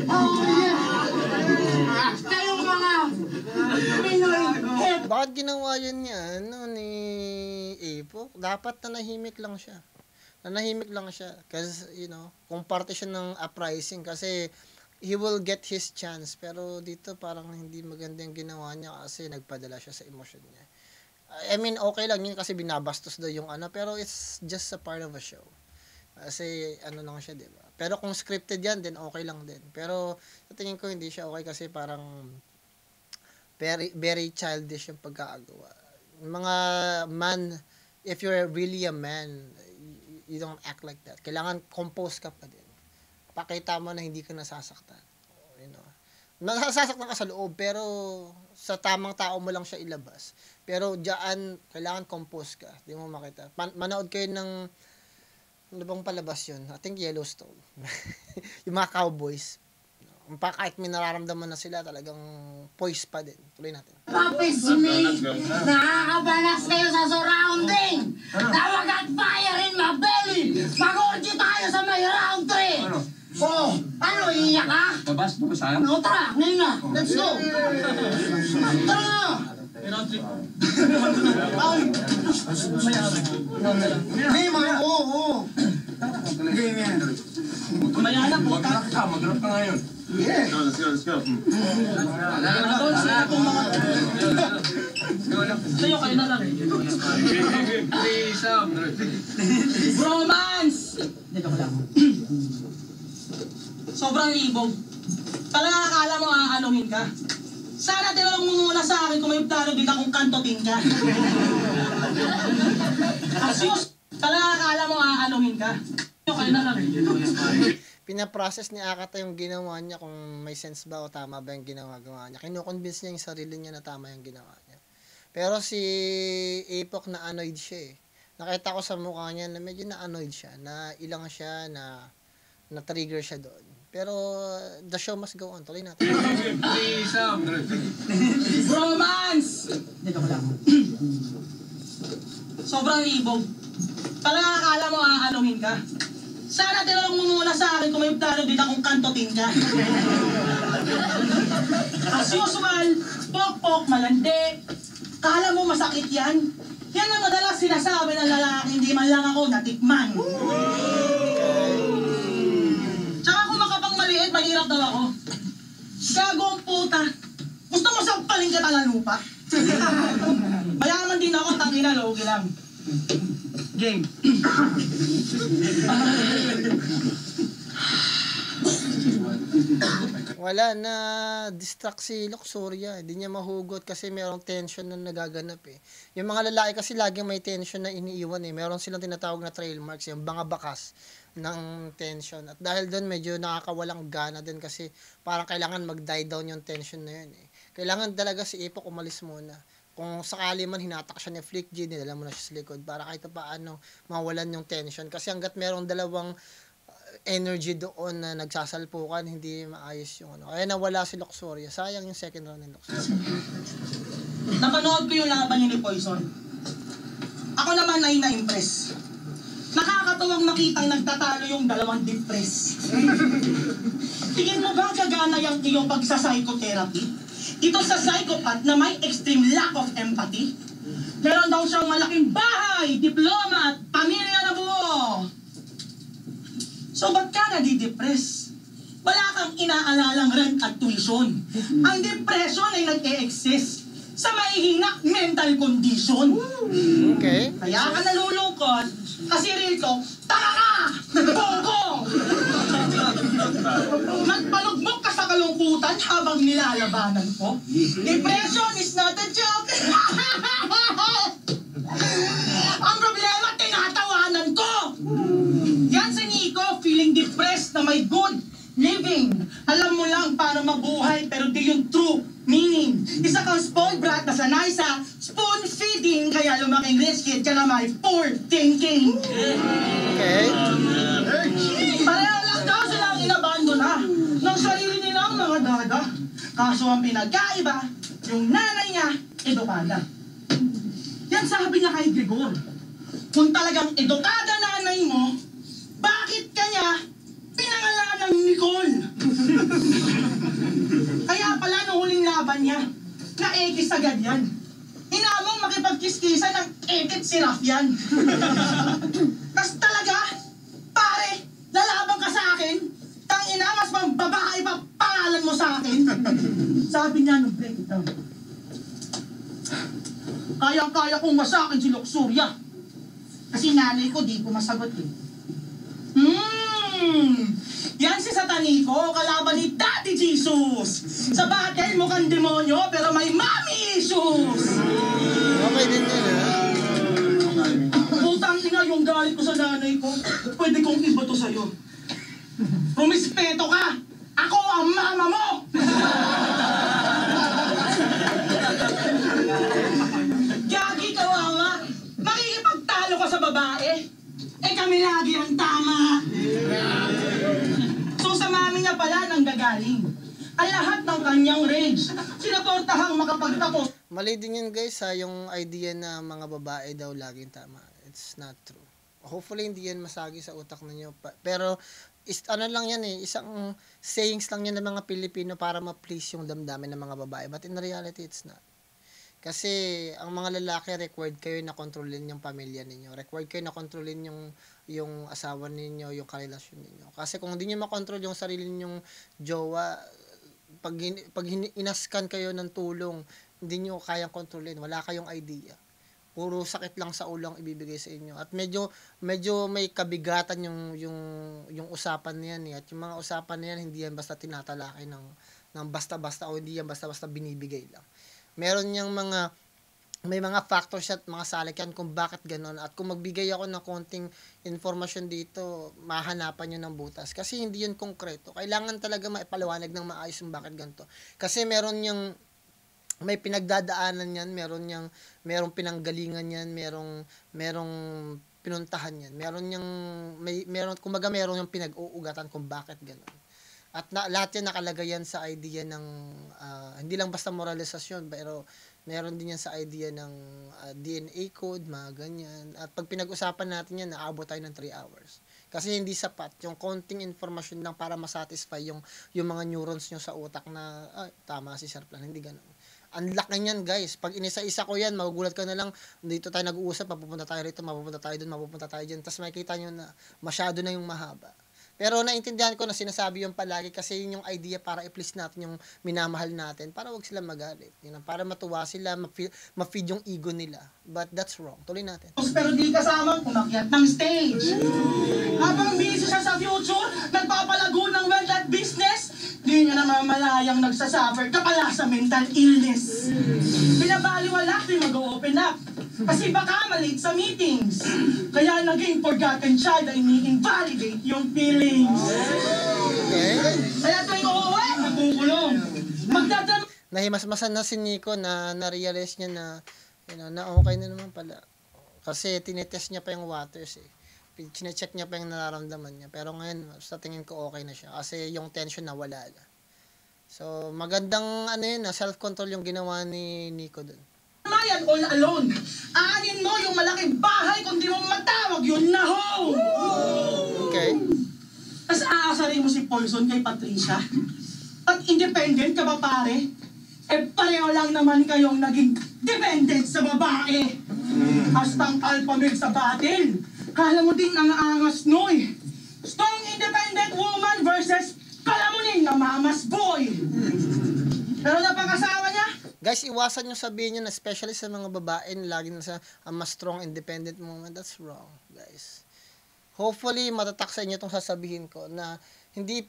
Oh yeah! Kayong mga Pinoy hip Bakit ginawa yun niya, ni Apo? Dapat nanahimik lang siya. Nanahimik lang siya. Kasi, kung parte siya ng uprising, kasi he will get his chance. Pero dito parang hindi maganda yung ginawa niya kasi nagpadala siya sa emosyon niya. I mean, okay lang yun kasi binabastos daw yung pero it's just a part of a show. Kasi lang siya, di ba? Pero kung scripted yan, then okay lang din. Pero sa tingin ko hindi siya okay kasi parang very, very childish yung pagkakagawa. Mga man, if you're really a man, you don't act like that. Kailangan compose ka pa din. Pakita mo na hindi ka nasasaktan. Nasasaktan ka sa loob, pero sa tamang tao mo lang siya ilabas. Pero diyan, kailangan compose ka. Hindi mo makita. Manood kayo ng, ano bang palabas yun? I think Yellowstone. Yung mga cowboys. Kahit may nararamdaman na sila, talagang poise pa din. Tuloy natin. Papis me! Nakakabalas kayo sa surrounding! Tawag at fire in my belly! Mag-orgy tayo sa may round 3! Oh, ano, iiyak ka? Babas tayo? No, tara, ngayon na. Let's go! Tara na! Hey, mga, oo. Game yan. Kumaya na po. Mag-rap ka ngayon. Yeah. Let's go. Sa'yo kayo na lang. Bromance! Dito ko lang. Sobrang libog. Talagang akala mo aanuhin ka. Sana tinanong mo muna sa akin kung may plano din akong kantotin ka. Asyos! Talagang akala mo aanuhin ka. Sa'yo kayo na lang. Pinaprocess ni Akata yung ginawa niya kung may sense ba o tama ba yung ginawa niya. Kinukonvince niya yung sarili niya na tama yung ginawa niya. Pero si Apok na annoyed siya eh. Nakita ko sa mukha niya na medyo na annoyed siya, na ilang siya, na trigger siya doon. Pero the show must go on. Tuloy natin. Bromance! Dito ko lang. Sobrang libog. Talagang akala mo aanuhin ka. Sana tinanong mo muna sa akin kung may plano din akong kantotin ka. As usual, pok-pok, malandi. Kala mo masakit yan? Yan ang madalas sinasabi ng lalaki, hindi man lang ako natikman. Tsaka kung makapang maliit, mahirap daw ako. Gago ang puta. Gusto mo sampalin ka ng lupa? Mayaman din ako, tangina, logi lang. Game. Wala na distract si Luxuria, hindi niya mahugot kasi merong tension na nagaganap eh. Yung mga lalaki kasi laging may tension na iniiwan eh. Meron silang tinatawag na trail marks, yung mga bakas ng tension. At dahil doon medyo nakakawalang gana din kasi parang kailangan mag-die down yung tension na yun eh. Kailangan talaga si Ipok umalis muna. Kung sakali man hinatak siya ni Flick G, dinala mo na siya sa likod para kahit paano mawalan yung tension. Kasi hanggat merong dalawang energy doon na nagsasalpukan, hindi maayos yung ano. Kaya nawala si Luxuria. Sayang yung second round ng Luxuria. Napanood ko yung laban niya ni Poison. Ako naman ay na-impress. Nakakatuwang makitang nagtatalo yung dalawang depressed. Tingin mo ba gagana yung iyong pagsa-psychotherapy? Ito sa psychopath na may extreme lack of empathy. Meron daw siyang malaking bahay, diploma at pamilya na buo. So ba't ka nadidepress? Wala kang inaalalang rent at tuition. Ang depression ay nag-e-exist sa mahihina mental condition. Okay. Kaya ka nalulungkot kasi rito, taka ka! Bongkong! Magpalugmok ka sa kalungkutan habang nilalabanan ko. Depression is not a joke! Ang problema, tinatawanan ko! Yan si Nico, feeling depressed na may good living. Alam mo lang paano mabuhay pero di yung true meaning. Isa kang spoiled brat na sanay sa spoon feeding kaya lumaking rich kid ka na may poor thinking. Okay. Pareho lang daw silang inabandon na ng sarili nilang mga dada. Kaso ang pinagkaiba, yung nanay niya, edukada. Yan sabi niya kay Gregor. Kung talagang edukada nanay mo, bakit kanya pinangalan ng Nicole? Kaya pala nung huling laban niya, na-ekis agad yan. Hinamang makipagkiskisan ng edit si Rafyan. Tas talaga, pare, lalaban ka sa akin, tangina, mas pang babae pa pangalan mo sa akin. Sabi niya nung break it down. Kayang-kaya kong masakin si Luxuria. Kasi nanay ko di ko masagot eh. Yan si Satanico, kalaban ni Daddy Jesus. Sa battle mukhang demonyo pero may mommy issues. Okay din yun Putang ina yung galit ko sa nanay ko. Pwede kong iba to sa'yo. Rumispeto ka! Ako ang mama mo! Gagi kawawa! Makikipagtalo ka sa babae? Eh kami lagi ang tama! So sa mami niya pala nang gagaling. Ang lahat ng kanyang rage, sinaportahang makapagtapos. Mali din yun guys ha, yung idea na mga babae daw laging tama. It's not true. Hopefully hindi yan masagi sa utak ninyo. Pero ano lang yan eh, isang sayings lang yan ng mga Pilipino para ma-please yung damdamin ng mga babae. But in reality, it's not. Kasi ang mga lalaki required kayo na kontrolin yung pamilya ninyo. Required kayo na kontrolin yung asawa ninyo, yung karelasyon ninyo. Kasi kung hindi niyo makontrol yung sarili ninyong jowa, pag inaskan kayo ng tulong, hindi niyo kayang kontrolin. Wala kayong idea. Puro sakit lang sa ulo ang ibibigay sa inyo. At medyo may kabigatan yung usapan niyan eh. At yung mga usapan niyan, hindi yan basta tinatalakay ng basta-basta o hindi yan basta-basta binibigay lang. Meron niyang may mga factors at mga salikan kung bakit ganon. At kung magbigay ako ng konting informasyon dito, mahanapan nyo ng butas. Kasi hindi yun konkreto. Kailangan talaga maipaliwanag ng maayos yung bakit ganito. Kasi may pinagdadaanan yan, merong pinanggalingan yan, merong pinuntahan yan. Kumbaga meron yung pinag-uugatan kung bakit ganon. At lahat yan nakalagay yan sa idea ng, hindi lang basta moralisasyon, pero meron din yan sa idea ng DNA code, mga ganyan. At pag pinag-usapan natin yan, naabot tayo ng 3 hours. Kasi hindi sapat yung konting informasyon lang para masatisfy yung mga neurons nyo sa utak na, tama si Sir Plan, hindi ganun. Ang laki niyan guys, pag inisa-isa ko yan, magugulat ka na lang, dito tayo nag-uusap, mapupunta tayo rito, mapupunta tayo dun, mapupunta tayo dyan, tapos makikita nyo na masyado na yung mahaba. Pero naintindihan ko na sinasabi yung palagi kasi yun yung idea para i-please natin yung minamahal natin para wag sila magalit. Yun, para matuwa sila, ma-feed yung ego nila. But that's wrong. Tuloy natin. Pero di kasamang umakyat ng stage. Habang busy siya sa future, nagpapalago ng well that business, di niya namamalayang nagsasuffer ka pala sa mental illness. Binabaliwala tuwing mag-open up. Kasi baka malate sa meetings. Kaya naging forgotten child ay ini-invalidate yung feelings. Okay? Kaya tuwing uuwi, nagkukulong. Magdadam... Nahimasmasan na si Nico na na-realize niya na, na okay na naman pala. Kasi tinetest niya pa yung waters eh. Chine-check niya pa yung nararamdaman niya. Pero ngayon, sa tingin ko okay na siya. Kasi yung tension nawala na. So, magandang self-control yung ginawa ni Nico dun. Mayan all alone. Aanin mo yung malaking bahay kung di mo matawag yun na home. Okay? Tapos aasarin mo si Poison kay Patricia. At independent ka ba pare? Pareho lang naman kayong naging dependent sa babae. Hastang alpha male sa battle. Kala mo din ang angas noy. Strong independent woman versus palamunin na mama's boy. Pero napag-asawa niya, Guys, iwasan nyo sabihin nyo na especially sa mga babae na lagi na sa mas strong independent woman. That's wrong, guys. Hopefully, matatak sa inyo itong sasabihin ko na hindi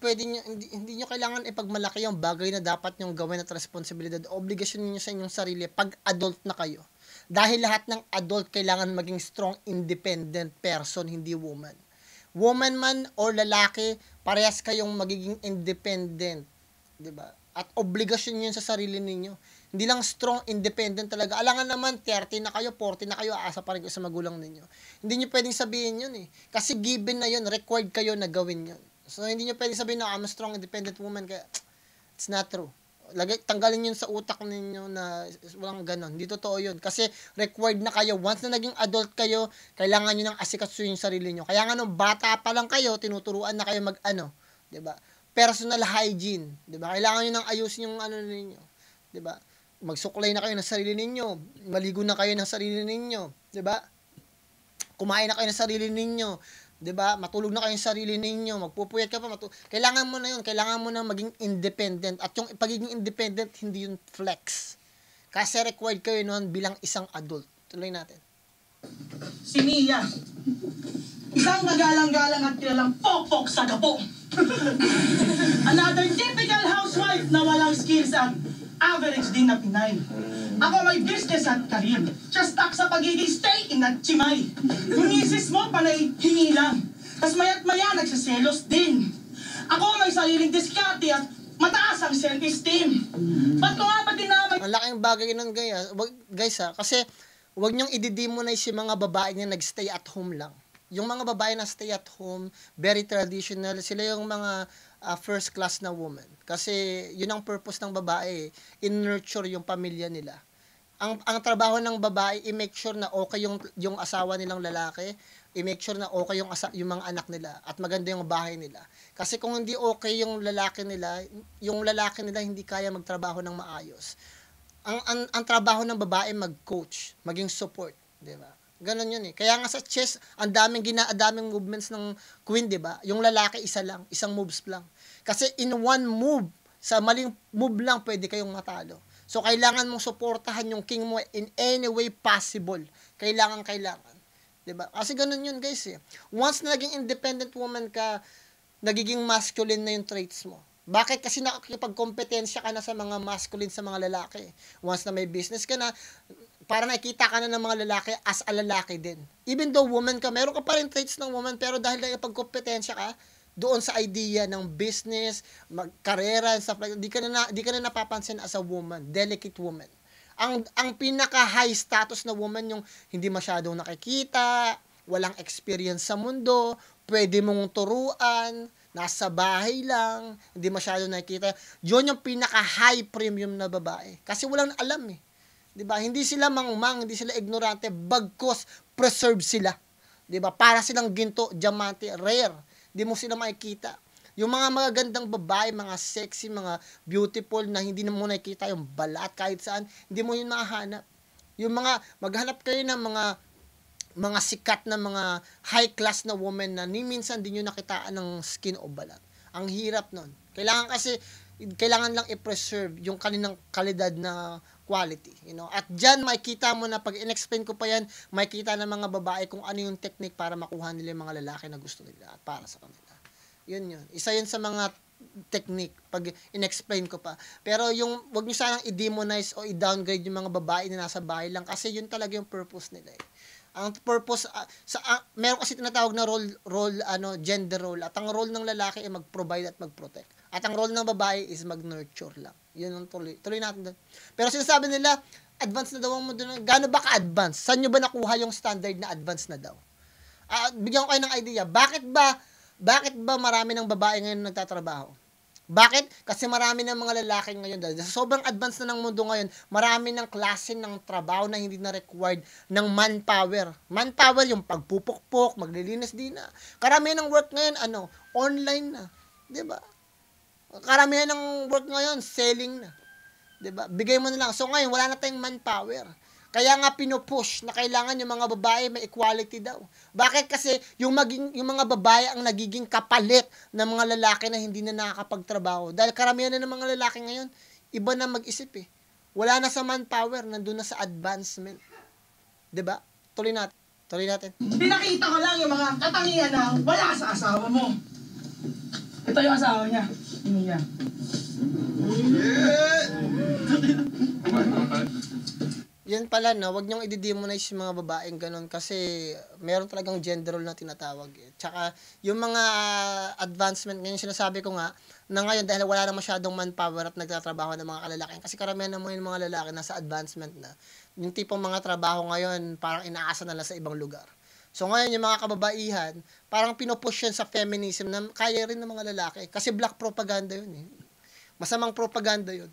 nyo kailangan ipagmalaki yung bagay na dapat nyong gawin at responsibilidad. Obligasyon niyo sa inyong sarili pag adult na kayo. Dahil lahat ng adult kailangan maging strong, independent person, hindi woman. Woman man or lalaki, parehas kayong magiging independent. Diba? At obligasyon yun sa sarili ninyo. Hindi lang strong, independent talaga. Alangan naman, 30 na kayo, 40 na kayo, aasa pa rin kayo sa magulang ninyo. Hindi nyo pwedeng sabihin yun eh. Kasi given na yun, required kayo na gawin yun. So, hindi nyo pwedeng sabihin na I'm a strong, independent woman. Kaya, it's not true. Tanggalin yun sa utak ninyo na walang ganon. Hindi totoo yun. Kasi required na kayo. Once na naging adult kayo, kailangan nyo nang asikasuhin yung sarili nyo. Kaya nga nung bata pa lang kayo, tinuturuan na kayo diba? Personal hygiene, diba? Kailangan nyo nang ayusin yung ninyo. Diba? Magsuklay na kayo ng sarili ninyo. Maligo na kayo ng sarili ninyo. Diba? Kumain na kayo ng sarili ninyo. 'Di ba? Matulog na kayo sa sarili ninyo, magpupuyat ka pa, kailangan mo na 'yun, kailangan mo na maging independent. At yung pagiging independent hindi yun flex. Kasi required kayo noon bilang isang adult. Tuloy natin. si Mia. Isang magalang-galang at kilalang pokpok sa gapo. Another typical housewife na walang skills at average din na Pinay. Ako may business at career. Siya stuck sa pagiging stay in at chimay. Yung misis mo, panay hingi lang. Tapos maya't maya, nagsaselos din. Ako may sariling diskarte at mataas ang self-esteem. Ba't ko nga ba dinamay? Ang laking bagay nun, guys ha. Kasi huwag niyong i-demonize yung mga babae na nag-stay at home lang. Yung mga babae na stay at home, very traditional, sila yung mga first class na woman. Kasi yun ang purpose ng babae, in-nurture yung pamilya nila. Ang trabaho ng babae, i-make sure na okay yung asawa nilang lalaki, i-make sure na okay yung mga anak nila, at maganda yung bahay nila. Kasi kung hindi okay yung lalaki nila hindi kaya magtrabaho ng maayos. Ang trabaho ng babae mag-coach, maging support, di ba? Ganon yun eh. Kaya nga sa chess, ang daming movements ng queen, di ba? Yung lalaki isa lang, isang moves lang. Kasi in one move, sa maling move lang, pwede kayong matalo. So, kailangan mong suportahan yung king mo in any way possible. Kailangan. Diba? Kasi ganun yun, guys eh. Once na naging independent woman ka, nagiging masculine na yung traits mo. Bakit? Kasi nakikipagkompetensya ka na sa mga masculine sa mga lalaki. Once na may business ka na, para nakikita ka na ng mga lalaki as a lalaki din. Even though woman ka, meron ka pa rin traits ng woman, pero dahil nakikipagkompetensya ka, doon sa idea ng business, karera, and stuff like that, di ka na napapansin as a woman, delicate woman. Ang pinaka-high status na woman, yung hindi masyadong nakikita, walang experience sa mundo, pwede mong turuan, nasa bahay lang, hindi masyadong nakikita. Yun yung pinaka-high premium na babae. Kasi walang alam eh. Diba? Hindi sila mangmang, hindi sila ignorante, bagkos preserve sila. Diba? Para silang ginto, diamante, rare. Hindi mo sila makikita. Yung mga magagandang babae, mga sexy, mga beautiful na hindi na mo nakikita yung balat kahit saan, hindi mo yun makahanap. Yung mga, maghanap kayo ng mga mga sikat na mga high class na woman na ni minsan din nyo nakitaan ng skin o balat. Ang hirap nun. Kailangan lang i-preserve yung kaninang kalidad na quality, you know. At diyan makikita mo na pag in-explain ko pa yan, makikita ng mga babae kung ano yung technique para makuha nila yung mga lalaki na gusto nila at para sa kanila. Yun. Isa yun sa mga technique pag in-explain ko pa. Pero yung wag niyo sanang i-demonize o i-downgrade yung mga babae na nasa bahay lang kasi yun talaga yung purpose nila eh. Ang purpose meron kasi tinatawag na gender role at ang role ng lalaki ay mag-provide at mag-protect. At ang role ng babae is mag-nurture lang. Yun ang tuloy natin doon. Pero sinasabi nila, advance na daw ang mundo. Gaano ba ka-advance? Saan nyo ba nakuha yung standard na advance na daw? Bigyan ko kayo ng idea. Bakit ba marami ng babae ngayon nagtatrabaho? Bakit? Kasi marami ng mga lalaki ngayon dahil sa sobrang advance na ng mundo ngayon, marami ng klase ng trabaho na hindi na required ng manpower. Manpower yung pagpupukpok, maglilinis din na. Karamihan ng work ngayon online na, 'di ba? Karamihan ng work ngayon selling na. 'Di ba? Bigay mo na lang. So ngayon wala na tayong manpower. Kaya nga pinupush na kailangan yung mga babae may equality daw. Bakit? Kasi yung mga babae ang nagiging kapalit ng mga lalaki na hindi na nakakapagtrabaho. Dahil karamihan na ng mga lalaki ngayon, iba na mag-isip eh. Wala na sa manpower, nandun na sa advancement. 'Di ba? Tuloy natin. Pinakita ko lang yung mga katangian na wala sa asawa mo. Ito yung asawa niya. Ano niya? Yan pala, no, wag niyong i-demonize yung mga babaeng ganun kasi meron talagang gender role na tinatawag. Tsaka, yung mga advancement, ngayon sinasabi ko nga, na ngayon dahil wala na masyadong manpower at nagtatrabaho ng mga kalalaking, kasi karamihan naman yung mga lalaki nasa advancement na, yung tipong mga trabaho ngayon, parang inaasa na lang sa ibang lugar. So ngayon, yung mga kababaihan, parang pinupush yan sa feminism na kaya rin ng mga lalaki. Kasi black propaganda yun eh. Masamang propaganda yun.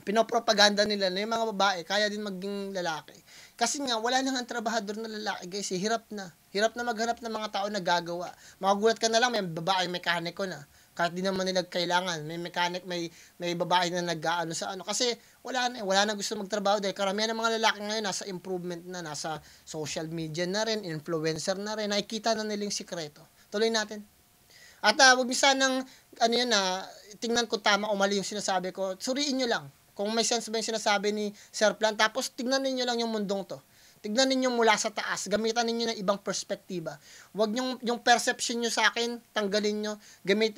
Pinopropaganda nila na yung mga babae kaya din maging lalaki. Kasi nga, wala nang trabahador na lalaki, guys. Hirap na. Hirap na maghanap ng mga tao na gagawa. Magugulat ka na lang, may babae, mekaniko na. Kahit di naman nila kailangan. May mechanic, may babae na nag-aano sa ano. Kasi wala na gusto magtrabaho dahil karamihan ng mga lalaki ngayon nasa improvement na, nasa social media na rin, influencer na rin. Nakikita na nilang sikreto. Tuloy natin. At wag niyo sanang, tingnan ko tama o mali yung sinasabi ko. Suriin nyo lang. Kung may sense ba yung sinasabi ni Sir Plan, tapos tignan ninyo lang yung mundong to. Tignan ninyo mula sa taas, gamitan ninyo ng ibang perspektiba. Huwag yung perception nyo sa akin, tanggalin nyo,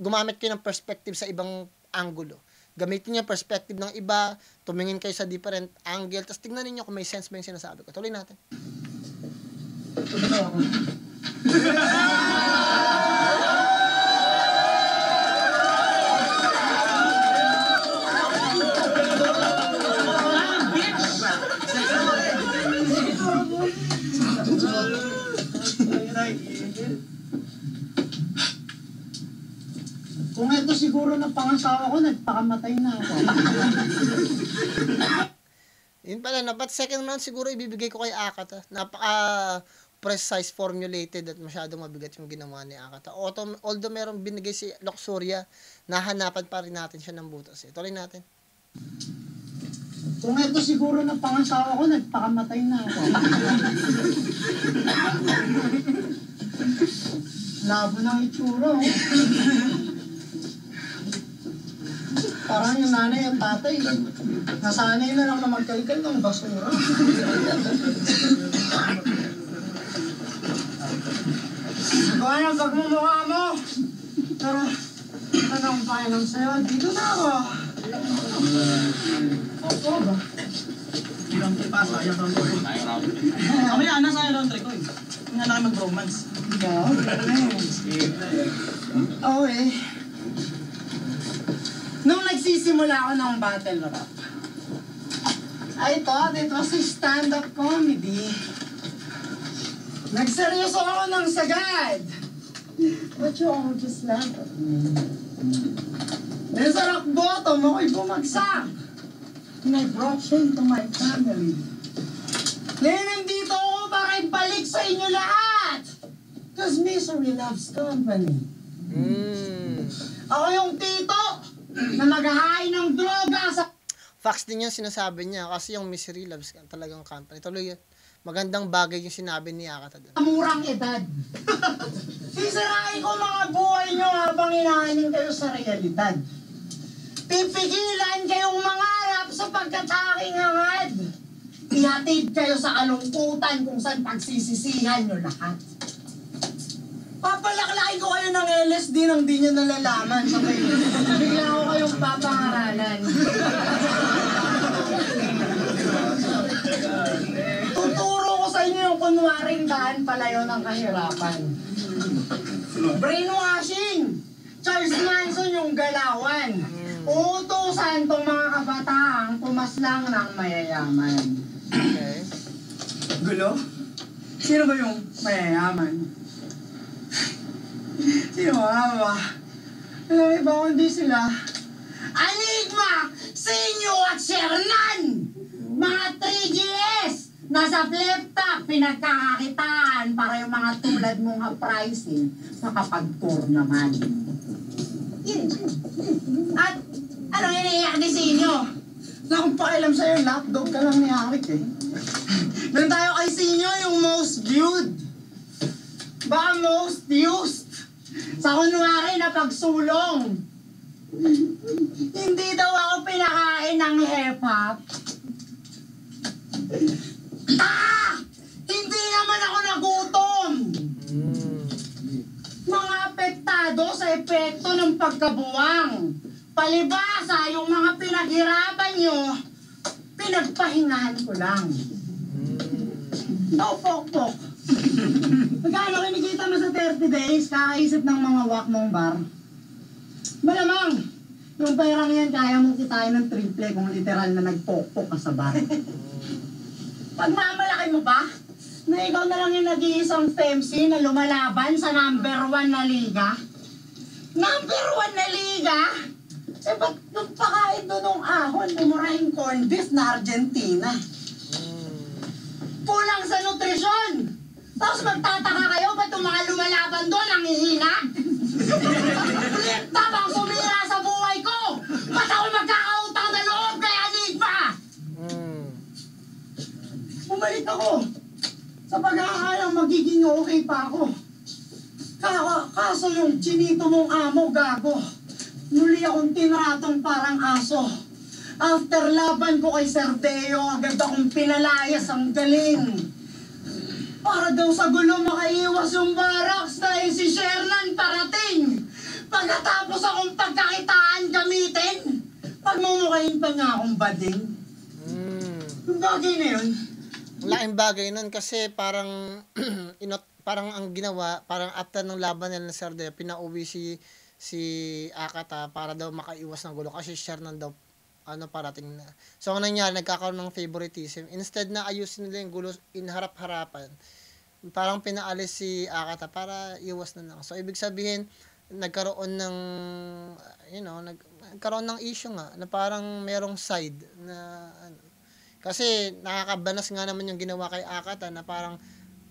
gumamit kayo ng perspective sa ibang angulo. Gamitin nyo yung perspective ng iba, tumingin kayo sa different angle, tapos tignan ninyo kung may sense ba yung sinasabi ko. Tuloy natin. Kung ito siguro na pangasawa ko, nagpakamatay na ako. Yun pala, but second round siguro ibibigay ko kay Akata. Precise formulated at masyadong mabigat yung ginawa ni Akata. Although meron binigay si Luxuria, nahanapan pa rin natin siya ng butas. Tuloy natin. Kung ito siguro na pangasawa ko, nagpakamatay na ako. Labo ng itsura, oh. Parang yung nanay at tatay, nasanay na lang na magkalkal ng basura. Gawa ng pagmumukha mo. Pero, anong pakialam sa'yo? Dito na ako. Opo ba? Ilang tipa, sayang ang loob. Kami na, nasa ilang trick ko eh. Hindi na kayo mag-romance. Oo eh. Nung nagsisimula ako ng battle rap, I thought it was a stand-up comedy. Nagseryoso ako ng sagad. But you all just laugh at me. Then sa rock bottom, ako'y bumagsak. And I brought shame to my family. Ngayon nandito ako para ibalik sa inyo lahat. Because misery loves company. Ako yung tito na naghahain ng droga sa... Facts din yung sinasabi niya kasi yung misery loves talagang company. Tuloy yan. magandang bagay yung sinabi ni Akata doon. Murang edad. Sisirain ko mga buhay nyo habang inaanin kayo sa realidad. Pipigilan kayong mangarap sapagkat aking hangad. Ihatid kayo sa kalungkutan kung saan pagsisisihan nyo lahat. Papalaklain ko kayo ng LSD nang di nyo nalalaman. Sabay, bigla ko kayong papangaralan. Tuturo ko sa inyo yung kunwaring daan palayo ng kahirapan. Brainwashing! Charles Manson yung galawan. Uutusan tong mga kabataang pumaslang ng mayayaman. Okay. Gulo? Sino ba yung mayayaman? Sino ba? Alam iba kundi sila. Enigma! Sinyo at Shernan! Mga 3GS! Nasa flip top, pinagkakakitaan para yung mga tulad mong uprising makapag-tour naman. At anong iniiyak ni Sinyo? Na kung pakialam sa'yo, lapdog ka lang ni Arik eh. Doon tayo kay Sinyo, yung most viewed. Baka most used. Sa kunwari na pagsulong. Hindi daw ako pinakain ng hip-hop. Hindi naman ako nagutom! Mga apektado sa epekto ng pagkabuwang. Palibasa, yung mga pinaghirapan nyo, pinagpahingahan ko lang. Oh, pok-pok. Magkano kinikita mo sa 30 days, kakaisip ng mga wak mong bar? Malamang, yung perang yan, kaya mong kitain ng triple kung literal na nagpok-pok ka sa bar. Pagmamalaki mo ba? Na ikaw na lang yung nag-iisang FEMC na lumalaban sa number 1 na liga? Number 1 na liga? Eh, ba't yung pakain doon ng ahon, mumurahing corn beef na Argentina? Kulang sa nutrisyon! Tapos magtataka kayo, ba't yung mga lumalaban doon ang hihina? Flip-top ang sumira sa buhay ko! Ba't ako magkakautang na loob kay Enigma? Bumalik ako sa pag-aakalang magiging okay pa ako. Kaso yung chinito mong amo, gago. Muli akong tinratong parang aso. After laban ko kay Sir Deo, agad akong pinalayas ang galing. Para daw sa gulo makaiwas yung barracks dahil si Shernan parating. Pagkatapos akong pagkakitaan gamitin, pagmumukhain pa nga akong bading. Yung bagay na yun. Laking bagay nun kasi parang parang ang ginawa, parang after ng laban nila ng Sir Deo, pinauwi si Akata para daw makaiwas ng gulo kasi Shernan daw parating na. So, ang nangyari, nagkakaroon ng favoritism. Instead na ayusin nila yung gulo in harap-harapan, parang pinaalis si Akata para iwas na lang. So, ibig sabihin, nagkaroon ng, nagkaroon ng issue nga, na parang merong side na, kasi nakakabanas nga naman yung ginawa kay Akata na parang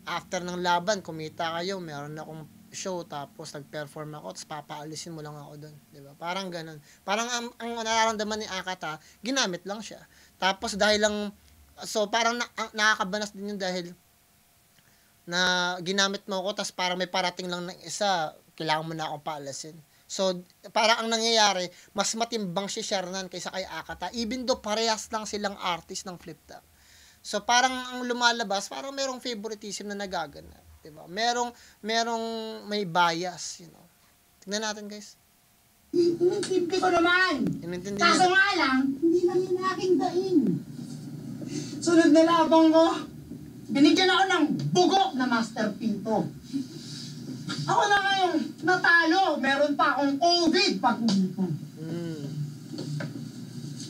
after ng laban, kumita kayo, meron akong show, tapos nag-perform ako, tapos papaalisin mo lang ako doon, di ba? Parang ganun. Parang ang nararamdaman ni Akata, ginamit lang siya. Tapos dahil lang, so parang nakakabanas din yun dahil na ginamit mo ako, tapos parang may parating lang ng isa, kailangan mo na akong paalisin. So, parang ang nangyayari, mas matimbang si Shernan kaysa kay Akata, even though parehas lang silang artist ng flip-top. So, parang ang lumalabas, parang merong favoritism na nagaganap. Diba? Merong may bias, Tignan natin, guys. Inintindi ko naman. Inintindi Kaso nga lang, hindi lang yun aking daing. Sunod na labang ko, binigyan ako ng bugok na Master Pito. Ako na ngayong natalo, meron pa akong COVID pag uwi ko.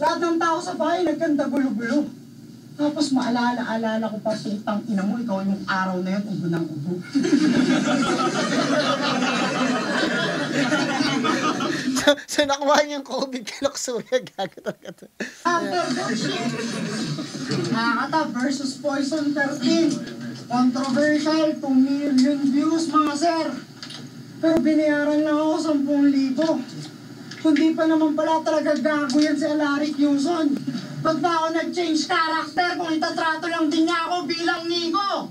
Lahat ng tao sa bahay nagkanda gulo-gulo. Tapos maalala ko pa, putang ina mo, ikaw yung araw na yun, ubo ng ubo. so nakuha niyo yung COVID kay Luxuria, gagot. After that shit, Akata versus Poison 13. Controversial, 2 million views mga sir. Pero binayaran lang ako 10,000. Kundi pa naman pala talaga gago yan si Alaric Yuson. Ba't ba ako nag-change character kung itatrato lang din niya ako bilang Nico?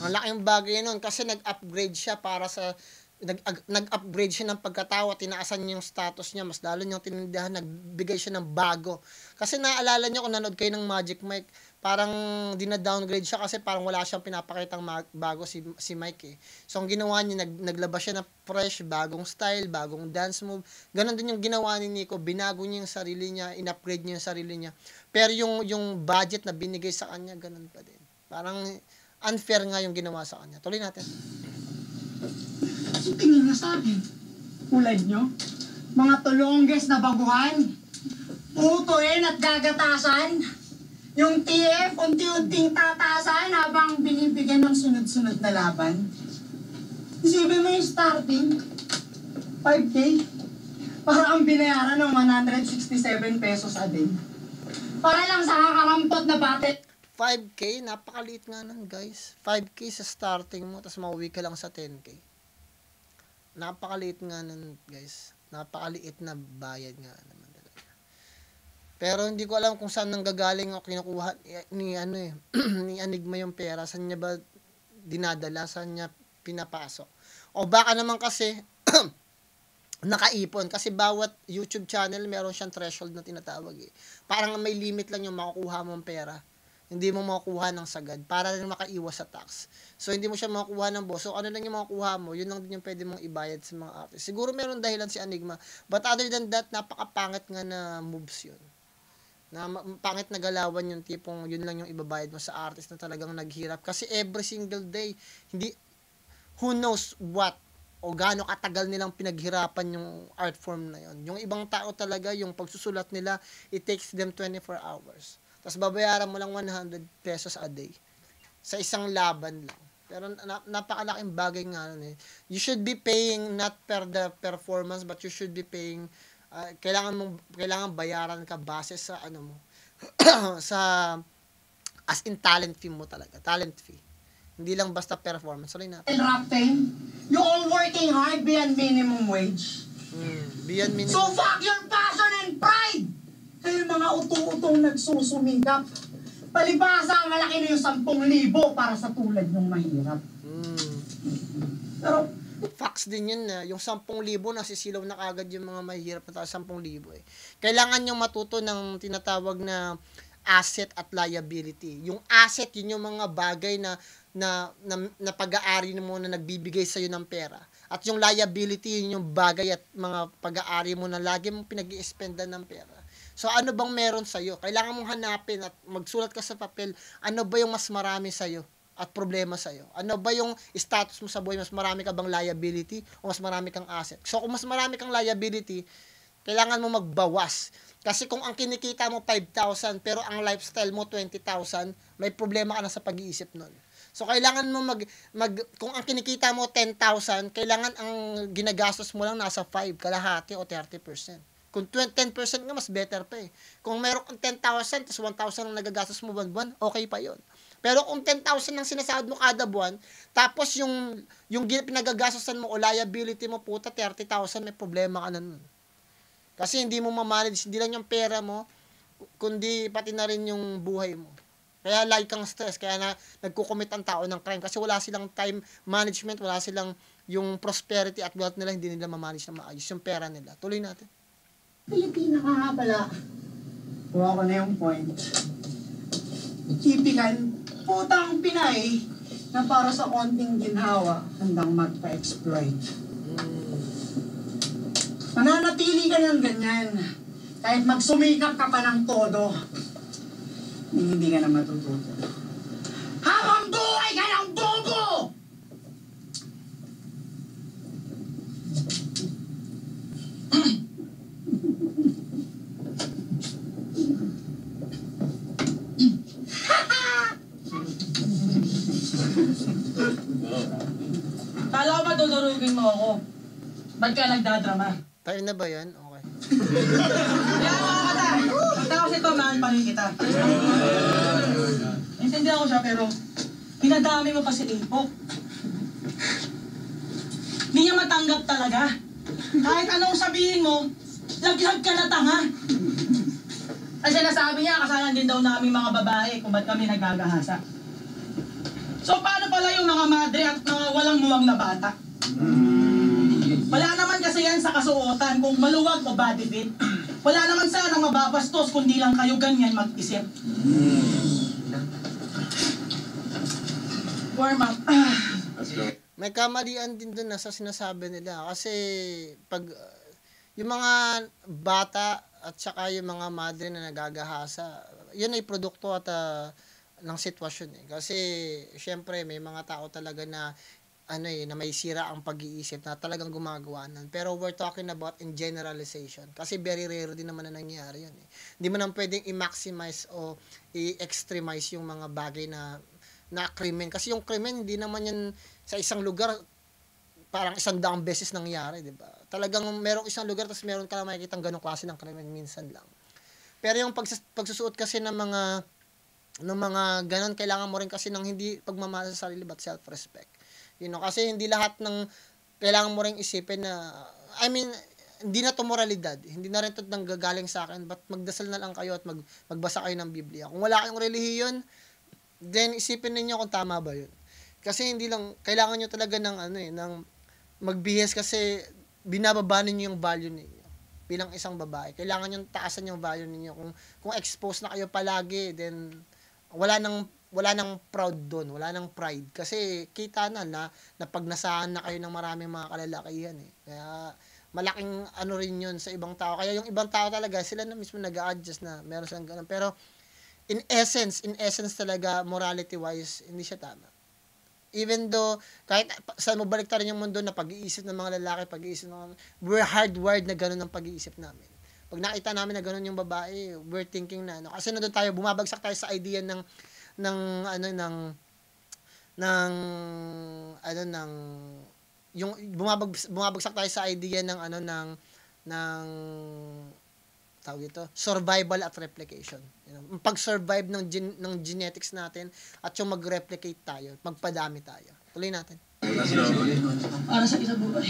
Ang laking bagay nun kasi nag-upgrade siya para sa nag-upgrade siya ng pagkatao at tinaasan niya yung status niya, mas lalo niyang tinindihan, nagbigay siya ng bago. Kasi naalala niyo kung nanood kayo ng Magic Mike, parang dina-downgrade siya kasi parang wala siyang pinapakitang bago si Mike eh. So ang ginawa niya, naglabas siya ng fresh, bagong style, bagong dance move. Ganon din yung ginawa ni Nico, binago niya yung sarili niya, in-upgrade niya yung sarili niya. Pero yung budget na binigay sa kanya, ganon pa din. Parang unfair nga yung ginawa sa kanya. Tuloy natin. So tingin nga sa akin, tulad nyo, mga tulongges na baguhan, putuin at gagatasan, yung TF unti-unting tatasan habang binibigyan ng sunod-sunod na laban. Isipin mo yung starting, 5K, para ang binayaran ng 167 pesos a day. Para lang sa kakarampot na battle. 5K, napakaliit nga nun guys. 5K sa starting mo, tapos mauwi ka lang sa 10K. Napakaliit nga nun guys. Napakaliit na bayad nga naman talaga. Pero hindi ko alam kung saan nanggagaling o kinukuha ni ni Enigma yung pera. Saan niya ba dinadala? Saan niya pinapasok? O baka naman kasi nakaipon. Kasi bawat YouTube channel meron siyang threshold na tinatawag eh. Parang may limit lang yung makukuha mong pera. Hindi mo makukuha ng sagad para rin makaiwas sa tax. So, hindi mo siya makukuha ng boss. So, ano lang yung makukuha mo, yun lang din yung pwede mong ibayad sa mga artist. Siguro meron dahilan si Enigma. But other than that, napakapangit nga na moves yun. Pangit na galawan yung tipong yun lang yung ibabayad mo sa artist na talagang naghirap. Kasi every single day, who knows what o gaano katagal nilang pinaghirapan yung art form na yun. Yung ibang tao talaga, yung pagsusulat nila, it takes them 24 hours. Tapos babayaran mo lang 100 pesos a day sa isang laban lang. Pero napakalaking bagay nga nun eh. You should be paying not per the performance, but you should be paying kailangan bayaran ka base sa ano mo sa as in talent fee mo talaga, talent fee. Hindi lang basta performance. Sorry na. Rap fame, you all working hard beyond minimum wage. Beyond minimum. So fuck your passion and pride! Kayo mga utong-utong nagsusumikap. Palibasa, malaki na yung 10,000 para sa tulad ng mahirap. Pero, facts din yun na yung 10,000 nasisilaw na kagad yung mga mahirap na 10,000 eh. Kailangan yung matuto ng tinatawag na asset at liability. Yung asset, yun yung mga bagay na pag-aari mo na nagbibigay sa'yo ng pera. At yung liability, yun yung bagay at mga pag-aari mo na lagi mong pinag-i-spendan ng pera. So, ano bang meron sa'yo? Kailangan mong hanapin at magsulat ka sa papel, ano ba yung mas marami sa'yo at problema sa'yo? Ano ba yung status mo sa buhay? Mas marami ka bang liability o mas marami kang asset? So, kung mas marami kang liability, kailangan mo magbawas. Kasi kung ang kinikita mo 5,000 pero ang lifestyle mo 20,000, may problema ka na sa pag-iisip nun. So, kailangan mo kung ang kinikita mo 10,000, kailangan ang ginagastos mo lang nasa 5, kalahati o 30%. Kung 10% nga, mas better pa eh. Kung meron kang 10,000, tapos 1,000 ang nagagastos mo buwan-buwan, okay pa yon. Pero kung 10,000 ang sinasahod mo kada buwan, tapos yung pinagagastosan mo o liability mo, puta, 30,000, may problema ka na nun. Kasi hindi mo mamanage, hindi lang yung pera mo, kundi pati na rin yung buhay mo. Kaya lagi kang stress, kaya nagkukumit ang tao ng crime kasi wala silang time management, wala silang yung prosperity at wealth nila, hindi nila mamanage na maayos yung pera nila. Tuloy natin. Pilipina ka nga pala. Kuha ko na yung point. Typical, putang Pinay na para sa konting ginhawa, handang magpa-exploit. Mananatili ka ng ganyan. Kahit magsumikap ka pa ng todo, hindi ka na matututo. Habang buhay ka ng bobo! Kala ko ba dudurugin mo ako? Ba't ka nagdadrama? Tayo na ba yan? Okay. Kaya ako ka Punta kasi ito, mahal pa rin kita. Intindihan ko siya, pero pinadami mo pa si Ipok. Hindi niya matanggap talaga. Kahit anong sabihin mo, laglag ka na tanga. Ang sinasabi niya, kasalanan din daw namin mga babae kung ba't kami nagagahasa. So paano pala yung mga madre at mga walang muwang na bata? Wala naman kasi yan sa kasuotan kung maluwag o body fit. Wala naman sanang mababastos kundi lang kayo ganyan mag-isip. Warm up. May kamalian din dun na sa sinasabi nila kasi pag yung mga bata at saka yung mga madre na nagagahasa, yun ay produkto at ng sitwasyon eh. Kasi syempre may mga tao talaga na na may sira ang pag-iisip na talagang gumagawa nun. Pero we're talking about in generalization. Kasi very rare din naman na nangyari yun eh. Hindi mo nang pwedeng i-maximize o i-extremize yung mga bagay na krimen. Kasi yung krimen, hindi naman yan sa isang lugar parang 100 beses nangyari, di ba? Talagang merong isang lugar tapos meron ka lang makikita ganong klase ng krimen minsan lang. Pero yung pagsusuot kasi ng mga ganon, kailangan mo rin kasi ng hindi pagmamahal sa sarili but self-respect. Kasi hindi lahat ng kailangan mo rin isipin na, hindi na to moralidad. Hindi na rin to nanggagaling sa akin, but magdasal na lang kayo at magbasa kayo ng Biblia. Kung wala kayong relihiyon, then isipin niyo kung tama ba yun. Kasi hindi lang, kailangan nyo talaga ng magbihis kasi binababa ninyo yung value ninyo bilang isang babae. Kailangan nyo taasan yung value ninyo. Kung exposed na kayo palagi, then wala nang proud doon, wala nang pride. Kasi kita na pag nasaan na kayo ng maraming mga kalalakihan eh. Kaya malaking rin yun sa ibang tao. Kaya yung ibang tao talaga, sila na mismo nag-a-adjust na meron silang ganun. Pero in essence talaga, morality-wise, hindi siya tama. Even though, kahit saan mo balik rin yung mundo na pag-iisip ng mga lalaki, we're hardwired na ganun ang pag-iisip namin. Pag nakita namin na ganun yung babae, we're thinking na, kasi nandun tayo, bumabagsak tayo sa idea yung bumabagsak tayo sa idea ng tawag ito, survival at replication. Pag-survive ng genetics natin at yung mag-replicate tayo, magpadami tayo. Tuloy natin. Para sa isang buhay.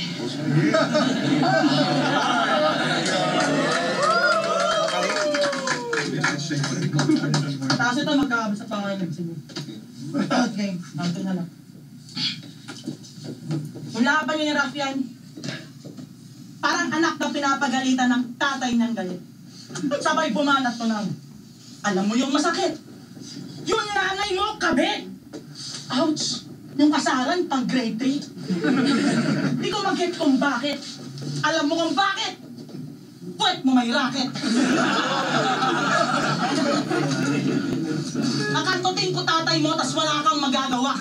Tapos ito magkakabot sa pangalan siguro. Okay, nato na lang. Yung laban yun ni Rafian, parang anak na pinapagalitan ng tatay ng galit. Sabay bumanat to ng, alam mo yung masakit. Yung nanay mo, kabit. Ouch! Yung kasaran, pang grade 3. Di ko mag-get kung bakit. Alam mo kung bakit? Puwet mo may racket. Akantutin ko tatay mo, tas wala kang magagawa.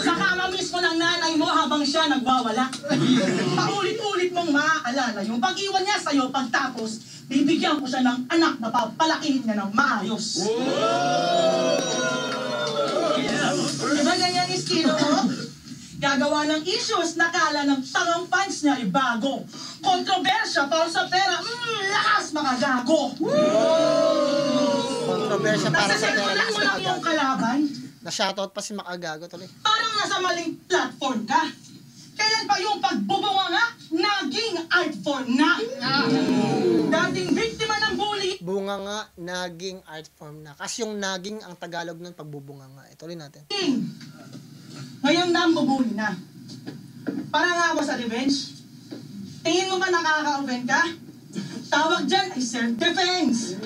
Sa kama mismo ng nanay mo habang siya nagwawala. Paulit-ulit mong maaalala yung pag-iwan niya sa'yo pagtapos, bibigyan ko siya ng anak na papalakihin niya ng maayos. Diba ganyan istilo mo? Gagawa ng issues, nakala ng tangang punch niya ibago. Kontrobersya para sa pera, lakas makagago. Kontrobersya para sa pera, Nasasekulan lakas mo lang yung kalaban. Na-shoutout pa si Makagago tuloy. Parang nasa maling platform ka. Kailan pa yung pagbubunga nga, naging art form na. Dating biktima ng bully. Bunga nga, naging art form na. Kasi yung naging ang Tagalog nun, pagbubunga nga. Tuloy natin. Ngayon na ang bubuli na. Para nga ba sa revenge? Tingin mo ba nakaka-offend ka? Tawag dyan ay self-defense.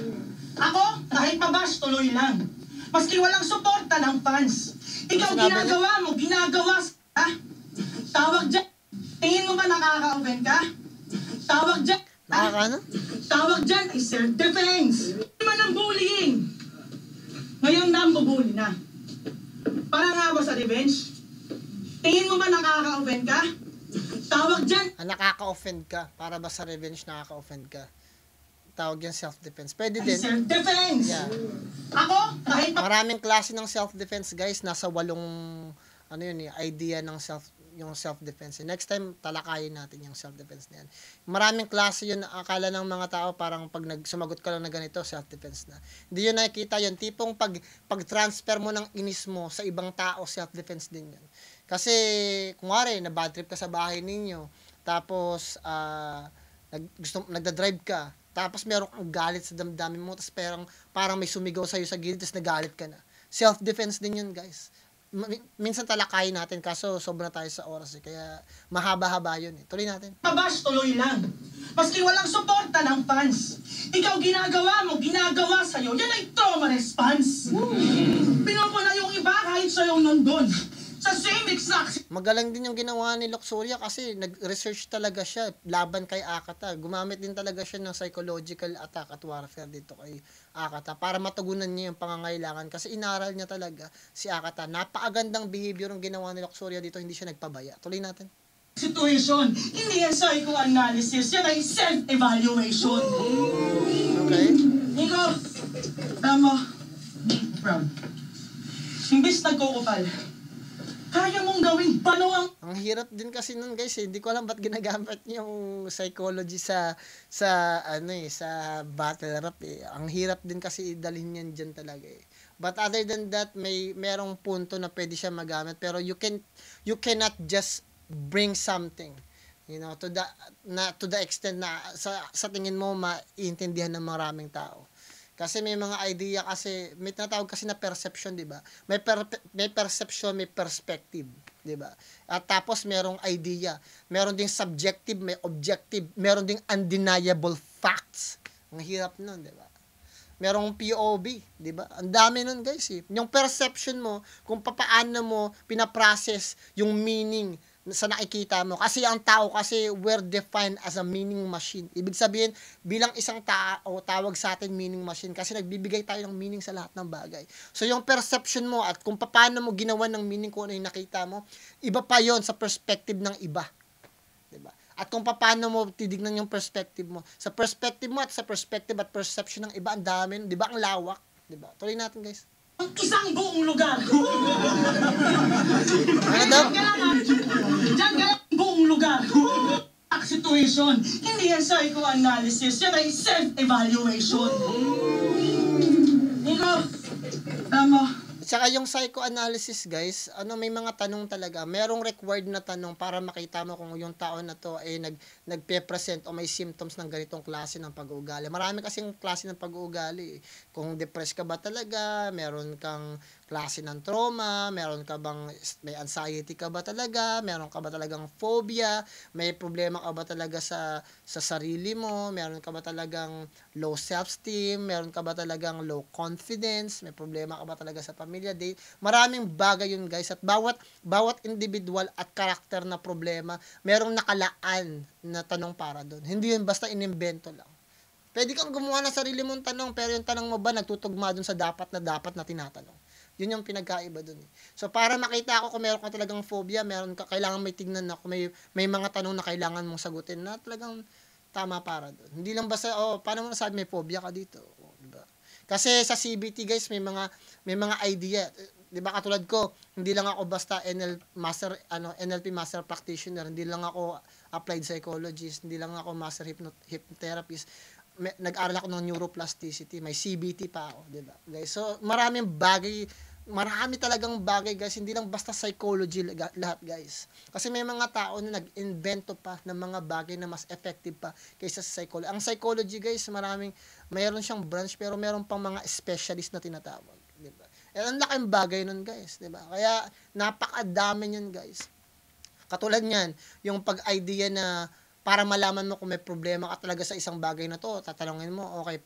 Ako, kahit pabash, tuloy lang. Maski walang suporta ng fans. Ikaw ginagawa mo, ginagawa sa... Tawag dyan. Tingin mo ba nakaka-offend ka? Tawag dyan. Nakaka-ano? Tawag dyan ay self-defense. Hindi man ang bullying. Ngayon na ang bubuli na. Para nga ba sa revenge? Tingin mo ba nakaka-offend ka? Tawag dyan. Nakaka-offend ka. Para ba sa revenge nakaka-offend ka? Tawag yan self-defense. Pwede din. Self-defense. Yeah. Ako, kahit Maraming klase ng self-defense, guys. Nasa 8 idea ng yung self-defense. Next time, talakayin natin yung self-defense na yan. Maraming klase yun, akala ng mga tao parang pag sumagot ka lang na ganito, self-defense na. Hindi yun nakikita yun. Tipong pag-transfer mo ng inis mo sa ibang tao, self-defense din yun. Kasi, kung wari, na bad trip ka sa bahay ninyo, tapos, nagda-drive ka, tapos meron kang galit sa damdamin mo, tapos parang may sumigaw sa'yo sa gilid, tapos nagalit ka na. Self-defense din yun, guys. Minsan talakayin natin, kaso sobra tayo sa oras eh. Kaya mahaba-haba yun eh. Tuloy natin. Mabash, tuloy lang. Maski walang suporta ng fans. Ikaw ginagawa sa'yo, yan ay trauma response. Pinupuna yung iba kahit sa'yo nandun. Sa same exact Magaling din yung ginawa ni Luxuria kasi nag-research talaga siya laban kay Akata. Gumamit din talaga siya ng psychological attack at warfare dito kay Akata para matugunan niya yung pangangailangan kasi inaral niya talaga si Akata. Napakagandang behavior yung ginawa ni Luxuria dito, hindi siya nagpabaya. Tuloy natin. situation. Hindi yan psychoanalysis, yan ay self-evaluation. Okay? Nico, alam mo, proud. Imbis nagkukupal, kaya mong gawing ang Ang hirap din kasi nun guys eh. Hindi ko alam ba't ginagamit yung psychology sa battle rap eh. Ang hirap din kasi idalhin yan dyan talaga eh. But other than that, merong punto na pwede siya magamit pero you cannot just bring something, you know, to the extent na sa tingin mo maiintindihan ng maraming tao. Kasi may mga idea kasi, may tinatawag kasi na perception, di ba? May perception, may perspective, di ba? At tapos merong idea, meron ding subjective, may objective, meron ding undeniable facts. Ang hirap nun, di ba? Merong POV, di ba? Ang dami nun, guys, eh. Yung perception mo, kung paano mo pinaprocess yung meaning sa nakikita mo. Kasi ang tao kasi we're defined as a meaning machine. Ibig sabihin, bilang isang tao, tawag sa atin meaning machine kasi nagbibigay tayo ng meaning sa lahat ng bagay. So yung perception mo at kung paano mo ginawa ng meaning kung ano yung nakita mo, iba pa yon sa perspective ng iba. Diba? At kung paano mo titignan yung perspective mo. Sa perspective mo at sa perspective at perception ng iba, ang dami, di ba? Ang lawak. Diba? Tuloy natin, guys. isang buong lugar. Ano daw? Diyan ka lang buong lugar. Situation. Hindi yan psychoanalysis. Yan ay self-evaluation. Nico, alam mo, Tsaka yung psychoanalysis, guys, may mga tanong talaga. Merong required na tanong para makita mo kung yung tao na to ay nagpe-present o may symptoms ng ganitong klase ng pag-uugali. Marami kasing klase ng pag-uugali. Kung depressed ka ba talaga, meron kang klase ng trauma, meron ka bang may anxiety ka ba talaga, meron ka ba talagang phobia, may problema ka ba talaga sa sarili mo, meron ka ba talagang low self-esteem, meron ka ba talagang low confidence, may problema ka ba talaga sa pamilya, date. Maraming bagay yun, guys, at bawat individual at karakter na problema, merong nakalaan na tanong para doon. Hindi yun basta inimbento lang. Pwede kang gumawa ng sarili mong tanong, pero yung tanong mo ba nagtutugma dun sa dapat na tinatanong? Yun yung pinagkaiba dun eh. So para makita ko kung meron ka talagang phobia, kailangan may tignan na kung may mga tanong na kailangan mong sagutin na talagang tama para doon. Hindi lang basta paano mo nasabi may phobia ka dito, diba? Kasi sa CBT, guys, may mga idea, 'di ba? Katulad ko, hindi lang ako basta NLP master practitioner, hindi lang ako applied psychologist, hindi lang ako master hypnotherapist. Nag-aral ako ng neuroplasticity, may CBT pa ako, 'di ba? Guys, so marami talagang bagay, guys, hindi lang basta psychology lahat, guys. Kasi may mga tao na nag-invento pa ng mga bagay na mas effective pa kaysa sa psychology. Ang psychology, guys, mayroon siyang branch pero mayroon pang mga specialist na tinatawag, 'di ba? Ang laking bagay nun, guys, 'di ba? Kaya napakadami niyan, guys. Katulad niyan, yung pag-idea na para malaman mo kung may problema ka talaga sa isang bagay na to, tatanungin mo, okay,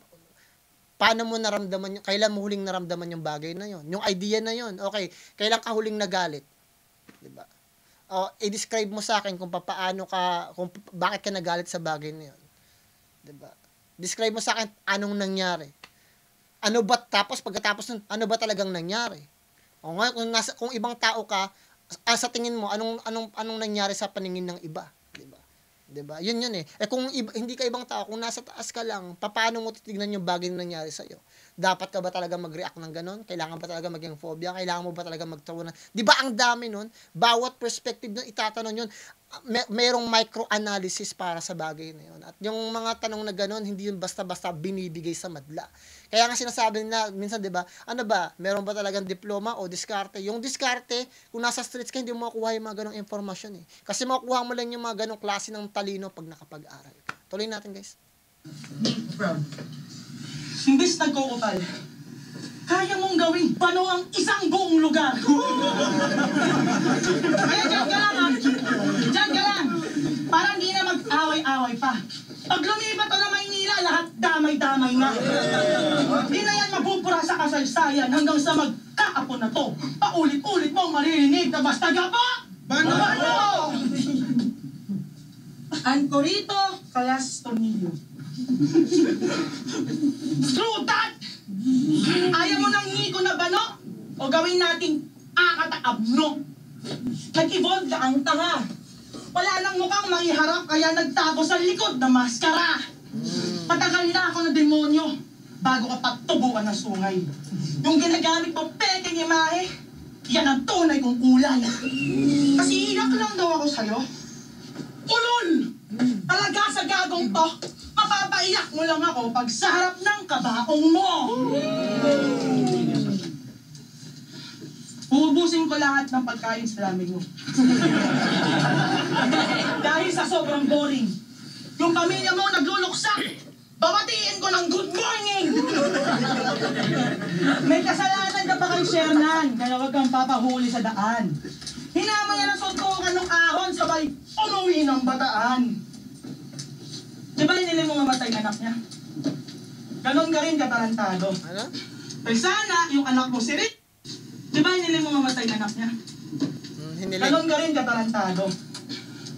paano mo naramdaman kailan mo huling naramdaman yung bagay na yon? Yung idea na yon. Okay, kailan ka huling nagalit? 'Di ba? O i-describe mo sa akin kung bakit ka nagalit sa bagay na yon. 'Di ba? Describe mo sa akin anong nangyari. Pagkatapos nun, ano ba talagang nangyari? O nga kung ibang tao ka, sa tingin mo anong nangyari sa paningin ng iba, 'di ba? 'Di ba? Yun eh. Kung hindi ka ibang tao, kung nasa taas ka lang, paano mo titignan yung bagay na nangyari sa iyo? Dapat ka ba talaga mag-react ng ganun? Kailangan ba talaga maging phobia? Kailangan mo ba talaga magtawa? 'Di ba ang dami nun? Bawat perspective nun itatanong yun. Mayroong micro-analysis para sa bagay na yun. At yung mga tanong na ganun, hindi yun basta-basta binibigay sa madla. Kaya nga sinasabi nila, minsan, di ba, meron ba talagang diploma o diskarte? Yung diskarte, kung nasa streets ka, hindi mo makuha yung mga ganong informasyon eh. Kasi makuha mo lang yung mga ganong klase ng talino pag nakapag-aral ka. Tuloy natin, guys. Imbis nagkukupal, kaya mong gawing bano ang isang buong lugar. Kaya dyan ka lang, ha? Dyan ka lang. Para hindi na mag-away-away pa. Pag lumipat ka na Maynila, lahat damay-damay na. Hindi na yan mapupura sa kasaysayan hanggang sa magkaapo na to. Paulit-ulit mong maririnig na basta gapo! Bano! Ancorito, Kalas, Tornillo. Screw that! Ayaw mo ng Nico na bano? O gawin nating akataabno? Nag-evolve na ang tanga. Wala nang mukhang maiharap kaya nagtago sa likod na maskara. Patagal na ako na demonyo bago ka patubuan ng sungay. Yung ginagamit mong peking imahe, yan ang tunay kong kulay. Kasi iyak lang daw ako sa'yo. Ulol! Talaga sa gagong to, mapapaiyak mo lang ako pag sa harap ng kabaong mo. Uubusin ko lahat ng pagkain sa lamig mo. Dahil sa sobrang boring, yung pamilya mo nagluluksak, babatiin ko ng good morning! May kasalanan ka pa kay Shernan, kaya wag kang papahuli sa daan. Hinama niya ng suntukan ng ahon, sabay umuwi ng bataan. Di ba hinili mo mamatay anak niya? Ganon ka rin katarantado. Ano? Pero sana yung anak mo si Rick, di ba hinili mo mamatay anak niya? Hindi Ganon ka rin katarantado.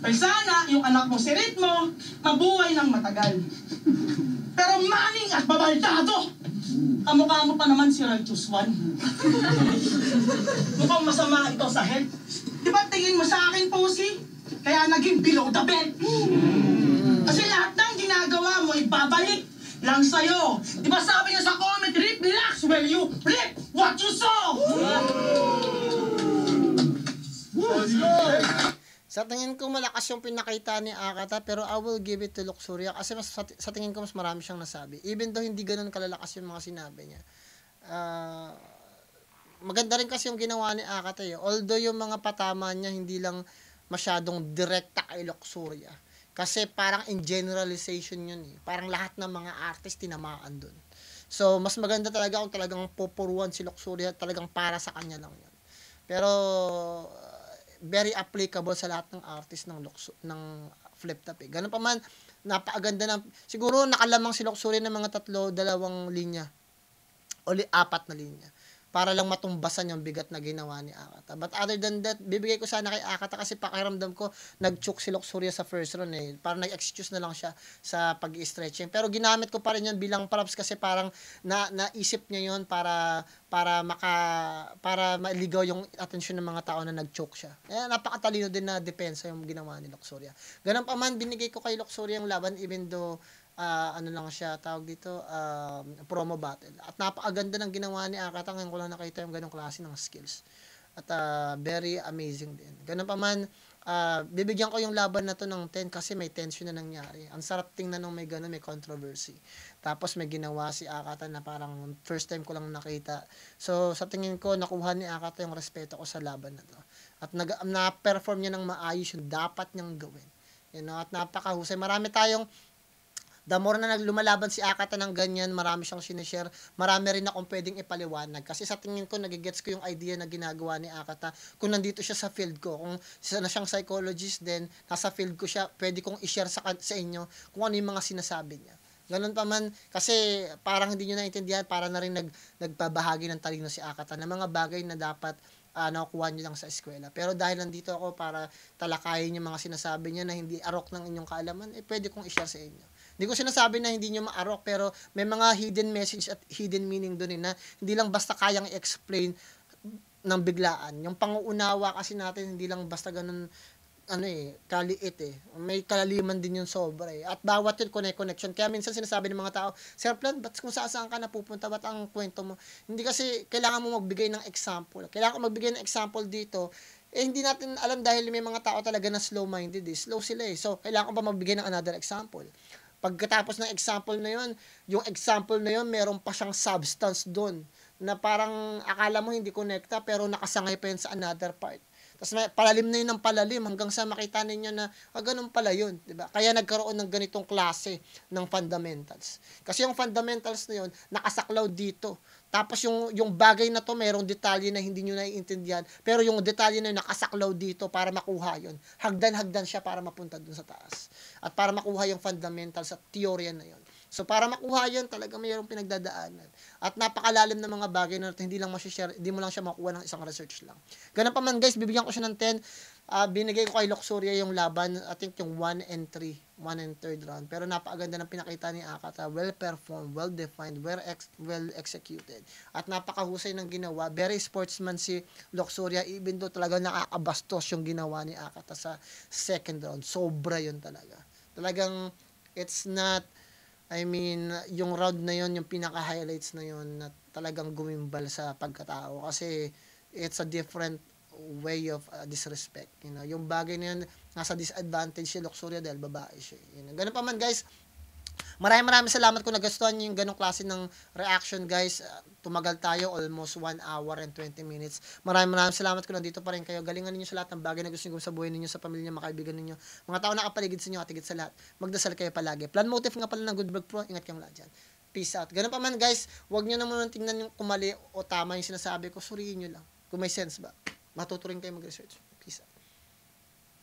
Pero sana yung anak mo si Rick mo, mabuhay ng matagal. Pero maning at babaldado! Kamukha mo pa naman si Righteous One. Mukhang masama ito sa head. Di ba tingin mo sa akin, Posey? Kaya naging below the belt. Kasi lahat ng ginagawa mo ay babalik lang sa'yo. Di ba sabi niya sa comment, rip, relax, will you rip what you saw? Sa tingin ko malakas yung pinakita ni Akata, pero I will give it to Luxuria kasi mas, sa tingin ko mas marami siyang nasabi. Even though hindi ganun kalalakas yung mga sinabi niya. Maganda rin kasi yung ginawa ni Akata eh. Although yung mga patama niya hindi lang masyadong direkta kay Luxuria. Kasi parang in generalization yun eh. Parang lahat ng mga artist tinamaan dun. So, mas maganda talaga kung talagang pupuruan si Luxuria, talagang para sa kanya lang yun. Pero, very applicable sa lahat ng artist ng Flip Top eh. Ganun pa man, napakaganda ng, siguro nakalamang si Luxuria ng mga 2 linya. O 4 na linya. Para lang matumbasan yung bigat na ginawa ni Akata. But other than that, bibigay ko sana kay Akata kasi pakiramdam ko, nag-choke si Luxuria sa first round eh. Parang nag-excuse na lang siya sa pag-i-stretching. Pero ginamit ko pa rin yun bilang props kasi parang naisip niya yun para maligaw yung atensyon ng mga tao na nag-choke siya. Eh, napakatalino din na depensa yung ginawa ni Luxuria. Ganun pa man, binigay ko kay Luxuria yung laban even though ano lang siya, tawag dito, promo battle. At napakaganda ng ginawa ni Akata, ngayon ko lang nakita yung ganong klase ng skills. At very amazing din. Ganun pa man, bibigyan ko yung laban na to ng 10 kasi may tension na nangyari. Ang sarap tingnan nung may ganun, may controversy. Tapos may ginawa si Akata na parang first time ko lang nakita. So sa tingin ko, nakuha ni Akata yung respeto ko sa laban na to. At na-perform niya ng maayos yung dapat niyang gawin. You know, at napakahusay. Marami tayong the more na lumalaban si Akata ng ganyan, marami siyang sinishare, marami rin akong pwedeng ipaliwanag. Kasi sa tingin ko, nagigets ko yung idea na ginagawa ni Akata. Kung nandito siya sa field ko, kung isa na siyang psychologist din, nasa field ko siya, pwede kong i-share sa inyo kung ano yung mga sinasabi niya. Ganun pa man, kasi parang hindi nyo naintindihan, para na rin nagpabahagi ng talino si Akata ng mga bagay na dapat nakukuha nyo lang sa eskwela. Pero dahil nandito ako para talakayin yung mga sinasabi niya na hindi arok ng inyong kaalaman, pwede kong i-share sa inyo. Hindi ko sinasabi na hindi nyo maarok, pero may mga hidden message at hidden meaning doon na hindi lang basta kayang i-explain ng biglaan. Yung panguunawa kasi natin, hindi lang basta ganun, kaliit eh. May kalaliman din yung sobra eh. At bawat yun, connection. Kaya minsan sinasabi ng mga tao, Sir Plan, ba't kung saan ka napupunta, ba't ang kwento mo? Hindi kasi kailangan mo magbigay ng example. Kailangan ko magbigay ng example dito, hindi natin alam dahil may mga tao talaga na slow-minded eh. Slow sila eh. So, kailangan ko pa magbigay ng another example. Pagkatapos ng example na yun, yung example na yun, meron pa siyang substance doon na parang akala mo hindi connecta pero nakasangay pa yun sa another part. Tapos palalim na yun ng palalim hanggang sa makita ninyo na, ganun pala yun, di ba? Kaya nagkaroon ng ganitong klase ng fundamentals. Kasi yung fundamentals na yun, nakasaklaw dito. Tapos yung bagay na to, mayroong detalye na hindi nyo naiintindihan, pero yung detalye na yun, nakasaklaw dito para makuha yun. Hagdan-hagdan siya para mapunta dun sa taas. At para makuha yung fundamentals at teorya na yun. So, para makuha yun, talaga mayroong pinagdadaanan. At napakalalim na mga bagay na hindi lang share, hindi mo lang siya makuha ng isang research lang. Ganun pa man guys, bibigyan ko siya ng 10. Binigay ko kay Luxuria yung laban, I think yung 1 and 3, 1 and 3rd round. Pero napakaganda ng pinakita ni Akata, well-performed, well-defined, well-executed. At napakahusay ng ginawa. Very sportsman si Luxuria, even though talaga nakakabastos yung ginawa ni Akata sa second round. Sobra yun talaga. Talagang, it's not, yung round na yon, yung pinaka-highlights na yon na talagang gumimbal sa pagkatao kasi it's a different way of disrespect. Yung bagay na yun, nasa disadvantage si Luxuria dahil babae siya. Ganun pa man guys, maraming salamat kung nagustuhan niyo yung ganong klase ng reaction guys. Tumagal tayo almost 1 hour and 20 minutes. Maraming salamat kung nandito pa rin kayo. Galingan ninyo sa lahat ng bagay na gusto niyo sa buhay ninyo, sa pamilya, mga kaibigan ninyo, mga tao na nakapaligid sa inyo at higit sa lahat. Magdasal kayo palagi. Plan motive nga pala ng Goodberg Pro. Ingat kayong lahat dyan. Peace out. Ganun pa man guys, huwag nyo naman tingnan yung kumali o tama yung sinasabi ko. Suriin nyo lang. Kung may sense ba, matuturing kayo mag-research.